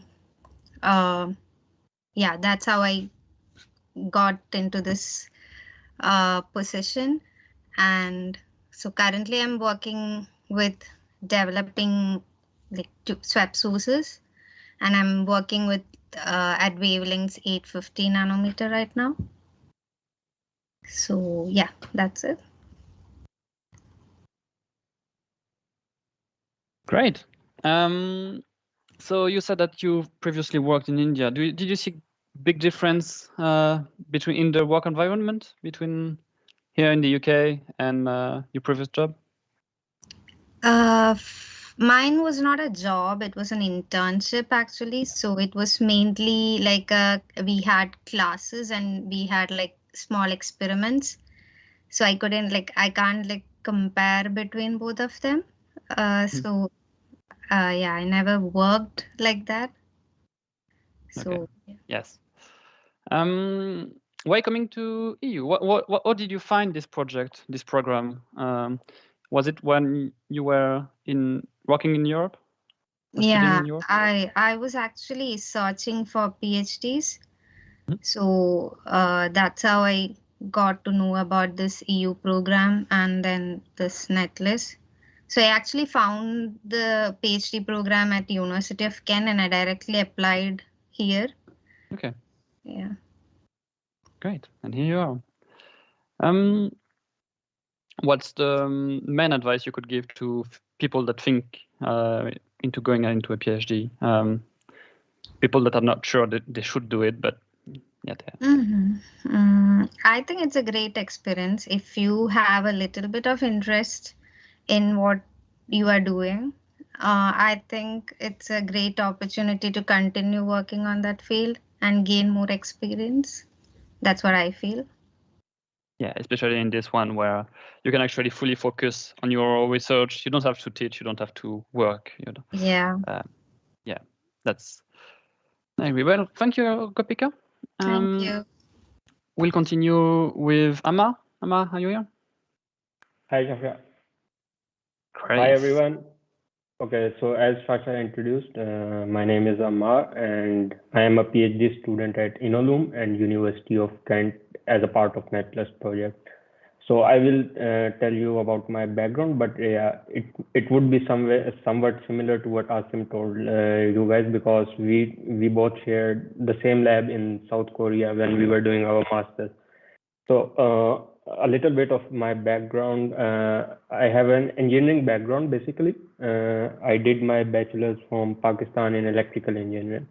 yeah, that's how I got into this position. And so currently I'm working with developing like swept sources, and I'm working with at wavelengths 850 nanometer right now. So yeah, that's it. Great. So you said that you previously worked in India. Did you see big difference between in the work environment between here in the UK and your previous job? Mine was not a job, it was an internship actually. So it was mainly like we had classes and we had like small experiments. So I can't like compare between both of them. So yeah, I never worked like that. So Okay. yeah. Yes. Why coming to EU? What did you find this project, this program? Was it when you were working in Europe? Yeah, In Europe? I was actually searching for PhDs. So that's how I got to know about this EU program and then this Netlas. So I actually found the PhD program at University of Kent and I directly applied here. Okay. Yeah. Great. And here you are. What's the main advice you could give to people that think into going into a PhD? People that are not sure that they should do it, but yeah. I think it's a great experience if you have a little bit of interest in what you are doing. I think it's a great opportunity to continue working on that field and gain more experience. That's what I feel. Yeah, especially in this one where you can actually fully focus on your research. You don't have to teach. You don't have to work. You know. Yeah. Yeah, that's. Anyway, well, thank you, Gopika. Thank you. We'll continue with Ammar. Ammar, are you here? Hi, Sasha. Great. Hi, everyone. Okay, so as Sasha introduced, my name is Ammar, and I am a PhD student at Inolum and University of Kent as a part of Netlast project. So I will tell you about my background, but it would be somewhat similar to what Asim told you guys, because we both shared the same lab in South Korea when we were doing our masters. So a little bit of my background. I have an engineering background basically. I did my bachelor's from Pakistan in electrical engineering.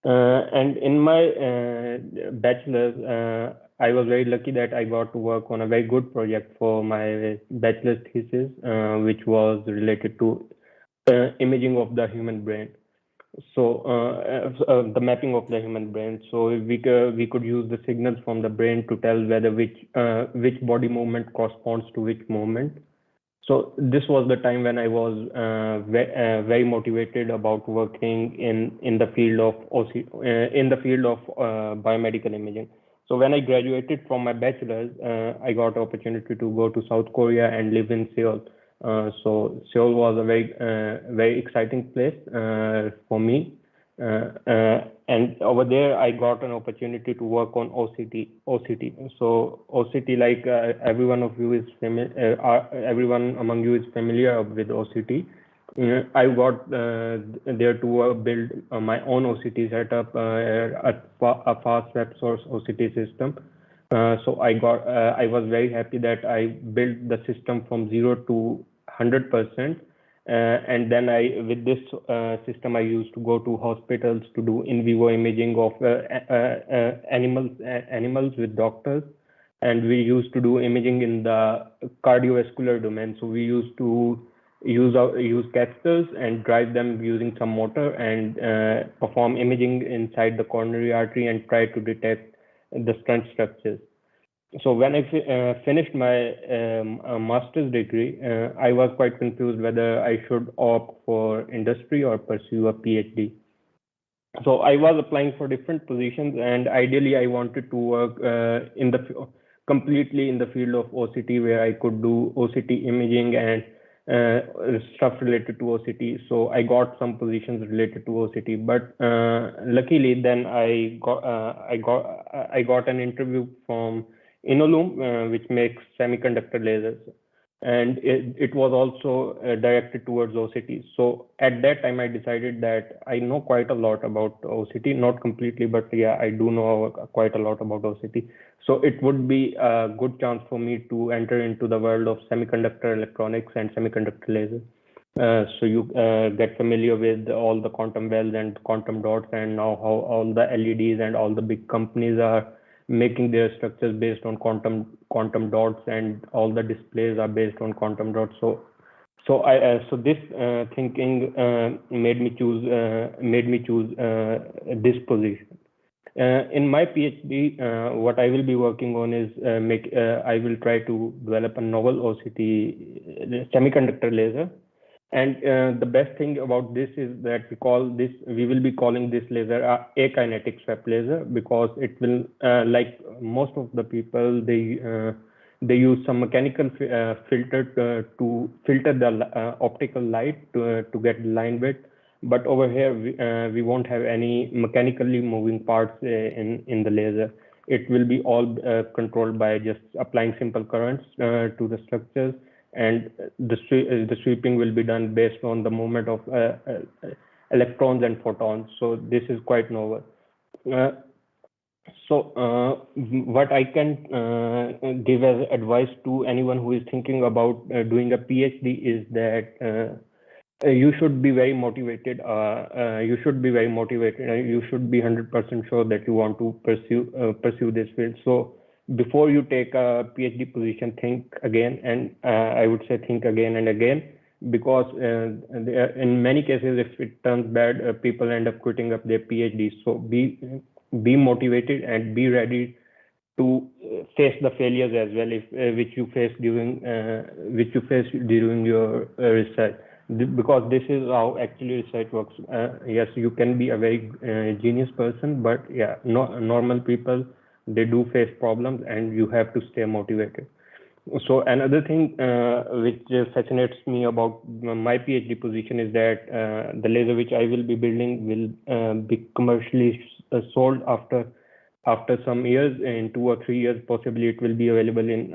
And in my bachelor's, I was very lucky that I got to work on a very good project for my bachelor's thesis, which was related to imaging of the human brain. So the mapping of the human brain. So we could use the signals from the brain to tell whether which body movement corresponds to which movement. So this was the time when I was very motivated about working in the field of biomedical imaging. So when I graduated from my bachelor's, I got opportunity to go to South Korea and live in Seoul. So Seoul was a very exciting place for me. And over there, I got an opportunity to work on OCT. So OCT, like everyone among you is familiar with OCT. I got there to build my own OCT setup, a fast web source OCT system. So I was very happy that I built the system from 0 to 100%. And then with this system, I used to go to hospitals to do in vivo imaging of animals with doctors. And we used to do imaging in the cardiovascular domain. So we used to use catheters and drive them using some motor and perform imaging inside the coronary artery and try to detect the stent structures. So when I finished my master's degree, I was quite confused whether I should opt for industry or pursue a PhD. So I was applying for different positions, and ideally I wanted to work completely in the field of OCT, where I could do OCT imaging and stuff related to OCT. So I got some positions related to OCT, but luckily then I got an interview from Inolum, which makes semiconductor lasers. and it was also directed towards OCT. So at that time, I decided that I know quite a lot about OCT, not completely, but yeah, I do know quite a lot about OCT. So it would be a good chance for me to enter into the world of semiconductor electronics and semiconductor laser. So you get familiar with all the quantum wells and quantum dots, and now how all the LEDs and all the big companies are making their structures based on quantum dots, and all the displays are based on quantum dots. So this thinking made me choose this position. In my PhD, what I will be working on is I will try to develop a novel OCT semiconductor laser. And the best thing about this is that we will be calling this laser a kinetic swept laser, because it will, like most of the people, they use some mechanical filter to filter the optical light to get the line width. But over here, we won't have any mechanically moving parts in the laser. It will be all controlled by just applying simple currents to the structures, and the sweeping will be done based on the movement of electrons and photons. So this is quite novel. So what I can give as advice to anyone who is thinking about doing a PhD is that you should be very motivated. You should be 100% sure that you want to pursue this field. So before you take a PhD position, think again, and I would say think again and again, because in many cases, if it turns bad, people end up quitting up their PhD. So be motivated and be ready to face the failures as well, which you face during your research. Because this is how actually research works. Yes, you can be a very genius person, but yeah, normal people, they do face problems, and you have to stay motivated. So another thing which fascinates me about my PhD position is that the laser which I will be building will be commercially sold after some years. In 2 or 3 years, possibly it will be available in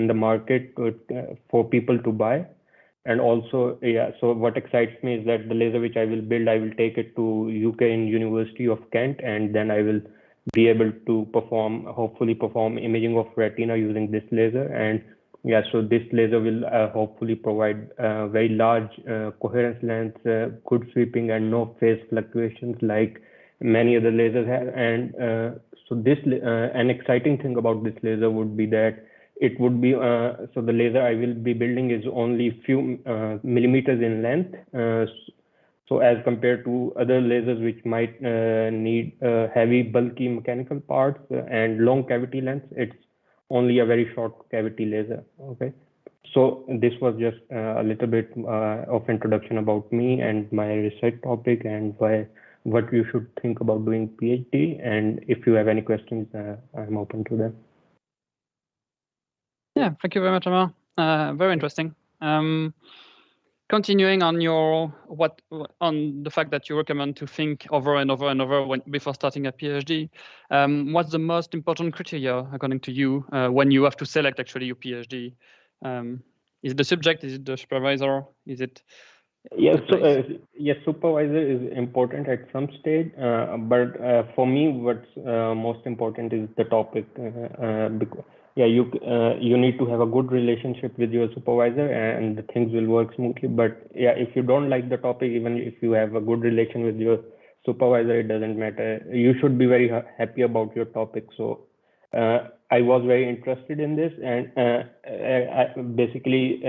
the market for people to buy. And also, yeah, so what excites me is that the laser which I will build, I will take it to UK in University of Kent, and then I will be able to hopefully perform imaging of retina using this laser. And yeah, so this laser will hopefully provide very large coherence length, good sweeping, and no phase fluctuations like many other lasers have. And so this an exciting thing about this laser would be that it would be so the laser I will be building is only few millimeters in length. So as compared to other lasers which might need heavy, bulky mechanical parts and long cavity lengths, it's only a very short cavity laser. Okay, so this was just a little bit of introduction about me and my research topic, and what you should think about doing PhD. And if you have any questions, I'm open to them. Yeah, thank you very much, Ammar. Very interesting. Continuing on on the fact that you recommend to think over and over and over before starting a PhD, what's the most important criteria according to you when you have to select actually your PhD? Is it the subject? Is it the supervisor? Is it? Yes, yes, supervisor is important at some stage, but for me, what's most important is the topic. Because yeah, you need to have a good relationship with your supervisor, and the things will work smoothly. But yeah, if you don't like the topic, even if you have a good relation with your supervisor, it doesn't matter. You should be very happy about your topic. So I was very interested in this, and basically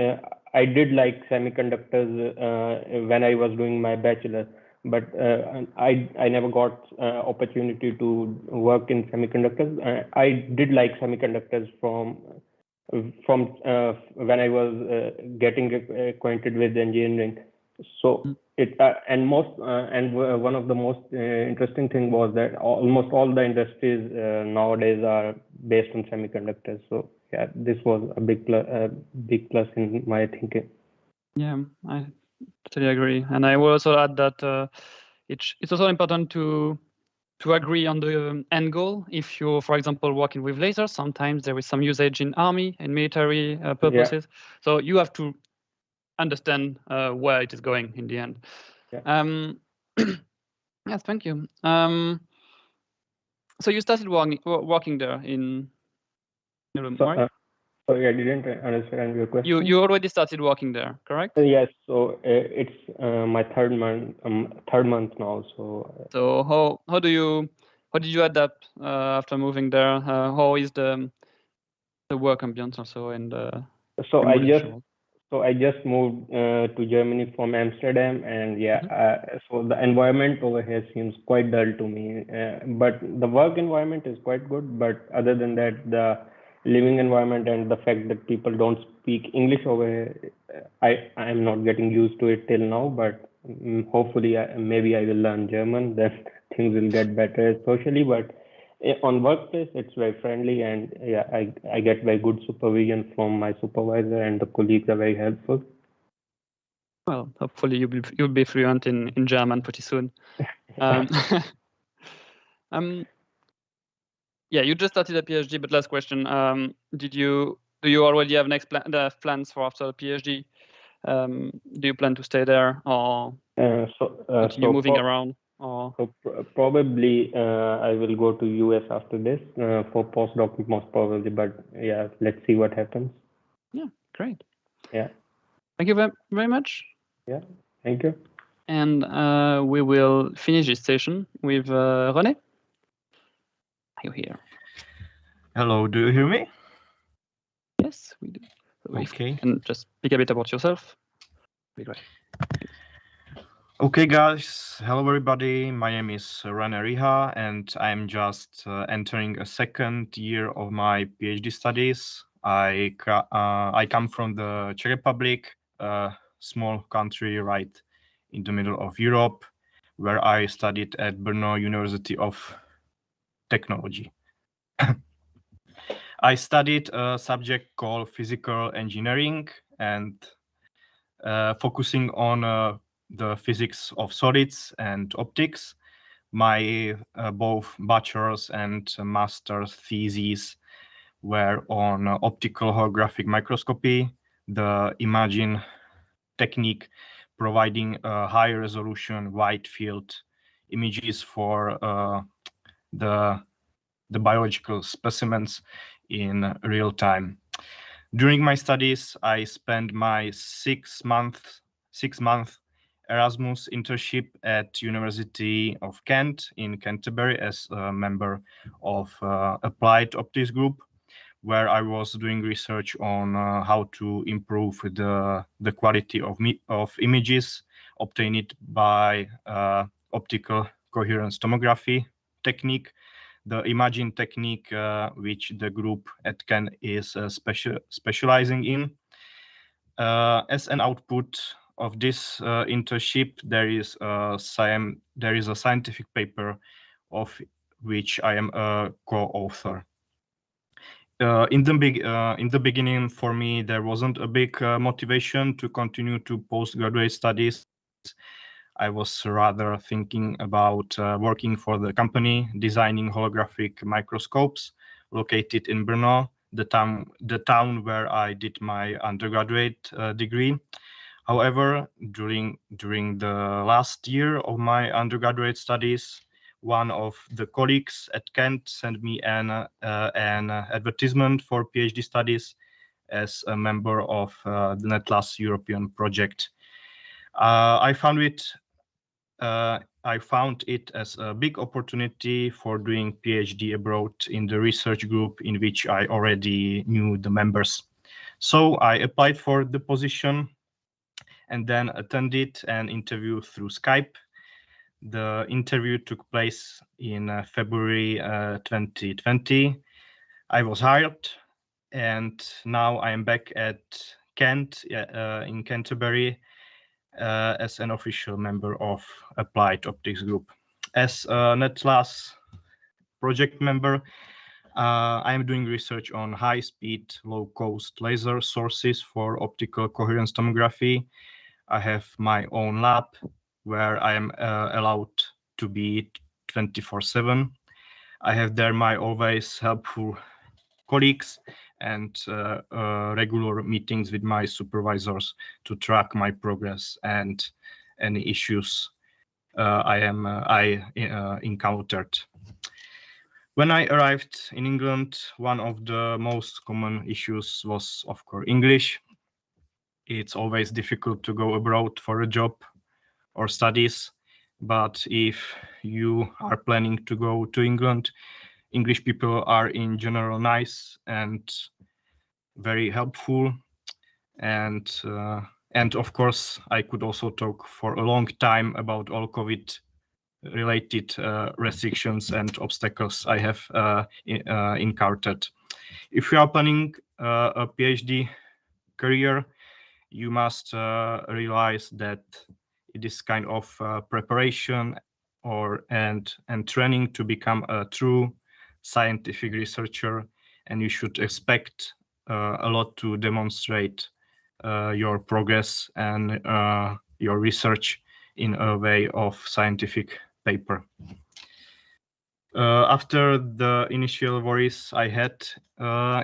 I did like semiconductors when I was doing my bachelor, but I never got opportunity to work in semiconductors. I did like semiconductors from when I was getting acquainted with engineering. So one of the most interesting thing was that almost all the industries nowadays are based on semiconductors. So yeah, this was a big plus in my thinking. Yeah, I totally agree, and I will also add that it's also important to agree on the end goal. If you're, for example, working with lasers, sometimes there is some usage in army and military purposes. Yeah. So you have to understand where it is going in the end. Yeah. Yes, thank you. So you started working there in room, right? Sorry, I didn't understand your question. You already started working there, correct? Yes. So it's my third month now. So how did you adapt after moving there? How is the work ambience also and so I just moved to Germany from Amsterdam, and so the environment over here seems quite dull to me. But the work environment is quite good. But other than that, the living environment and the fact that people don't speak English over here, I'm not getting used to it till now. But hopefully, maybe I will learn German. Then things will get better socially. But on workplace, it's very friendly, and I get very good supervision from my supervisor, and the colleagues are very helpful. Well, hopefully you'll be fluent in German pretty soon. Yeah, you just started a PhD, but last question: do you already have plans for after the PhD? Do you plan to stay there or continue moving around? Or probably I will go to US after this for postdoc most probably, but yeah, let's see what happens. Yeah, great. Yeah. Thank you very much. Yeah, thank you. And we will finish this session with Ronnie. Are you here? Hello, do you hear me? Yes, we do. So okay. And just speak a bit about yourself. Be great. Okay, guys. Hello, everybody. My name is Ronnie, and I'm just entering a second year of my PhD studies. I come from the Czech Republic, a small country right in the middle of Europe, where I studied at Brno University of Technology. I studied a subject called physical engineering and focusing on the physics of solids and optics. My both bachelor's and master's theses were on optical holographic microscopy, the imaging technique providing high resolution wide field images for the biological specimens in real time. During my studies, I spent my six-month Erasmus internship at University of Kent in Canterbury as a member of Applied Optics Group, where I was doing research on how to improve the quality of images obtained by optical coherence tomography technique, the imaging technique which the group at Kent is specializing in. As an output of this internship, there is a scientific paper of which I am a co-author. In the beginning, for me, there wasn't a big motivation to continue to postgraduate studies. I was rather thinking about working for the company, designing holographic microscopes located in Brno, the town where I did my undergraduate degree. However, during the last year of my undergraduate studies, one of the colleagues at Kent sent me an advertisement for PhD studies as a member of the Netlast European project. I found it as a big opportunity for doing PhD abroad in the research group in which I already knew the members. So I applied for the position and then attended an interview through Skype. The interview took place in February 2020. I was hired, and now I am back at Kent in Canterbury as an official member of Applied Optics Group. As a Netlast project member, I am doing research on high-speed, low-cost laser sources for optical coherence tomography. I have my own lab where I am allowed to be 24/7. I have there my always helpful colleagues and regular meetings with my supervisors to track my progress and any issues I encountered. When I arrived in England, one of the most common issues was, of course, English. It's always difficult to go abroad for a job or studies, but if you are planning to go to England, English people are in general nice and very helpful, and of course I could also talk for a long time about all COVID related restrictions and obstacles I have encountered. If you are planning a PhD career, you must realize that it is kind of preparation and training to become a true scientific researcher, and you should expect a lot to demonstrate your progress and your research in a way of scientific paper. After the initial worries I had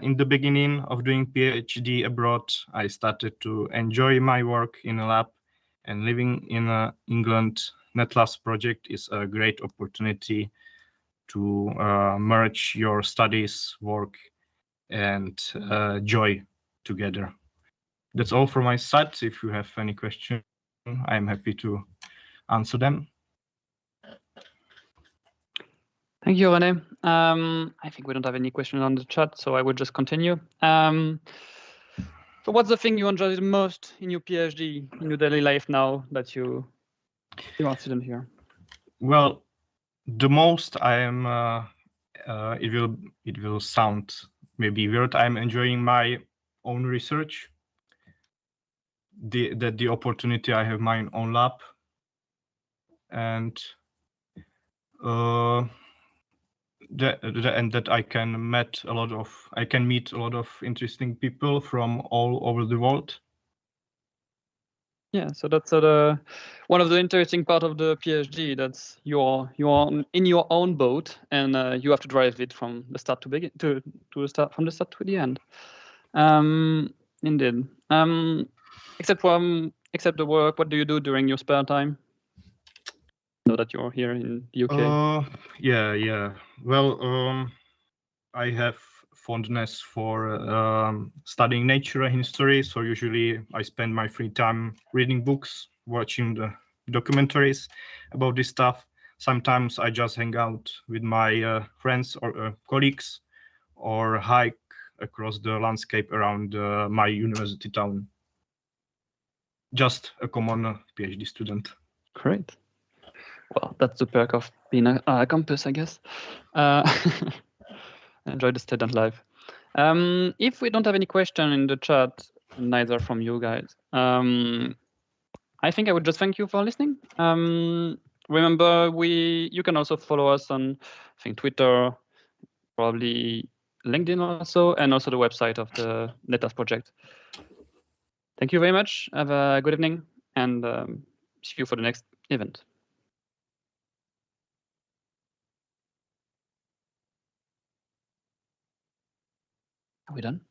in the beginning of doing PhD abroad, I started to enjoy my work in a lab, and living in England, Netlast project is a great opportunity to merge your studies, work, and joy together. That's all from my side. If you have any questions, I'm happy to answer them. Thank you, Ronnie. I think we don't have any questions on the chat, so I will just continue. So what's the thing you enjoy the most in your PhD, in your daily life now that you are a student here? Well, the most I am, it will sound maybe weird, I'm enjoying my own research, the opportunity I have my own lab, and that I can meet a lot of interesting people from all over the world. Yeah, so that's one of the interesting part of the PhD. That's you're in your own boat, and you have to drive it from the start to begin to start from the start to the end. Indeed. Except the work, what do you do during your spare time? Know that you're here in the UK. Yeah. Well, I have fondness for studying nature and history, so usually I spend my free time reading books, watching the documentaries about this stuff. Sometimes I just hang out with my friends or colleagues, or hike across the landscape around my university town. Just a common PhD student. Great. Well, that's the perk of being a campus, I guess. Enjoy the student life. If we don't have any question in the chat, neither from you guys, I think I would just thank you for listening. Remember, you can also follow us on, I think, Twitter, probably LinkedIn also, and also the website of the Netlast project. Thank you very much. Have a good evening, and see you for the next event. Are we done?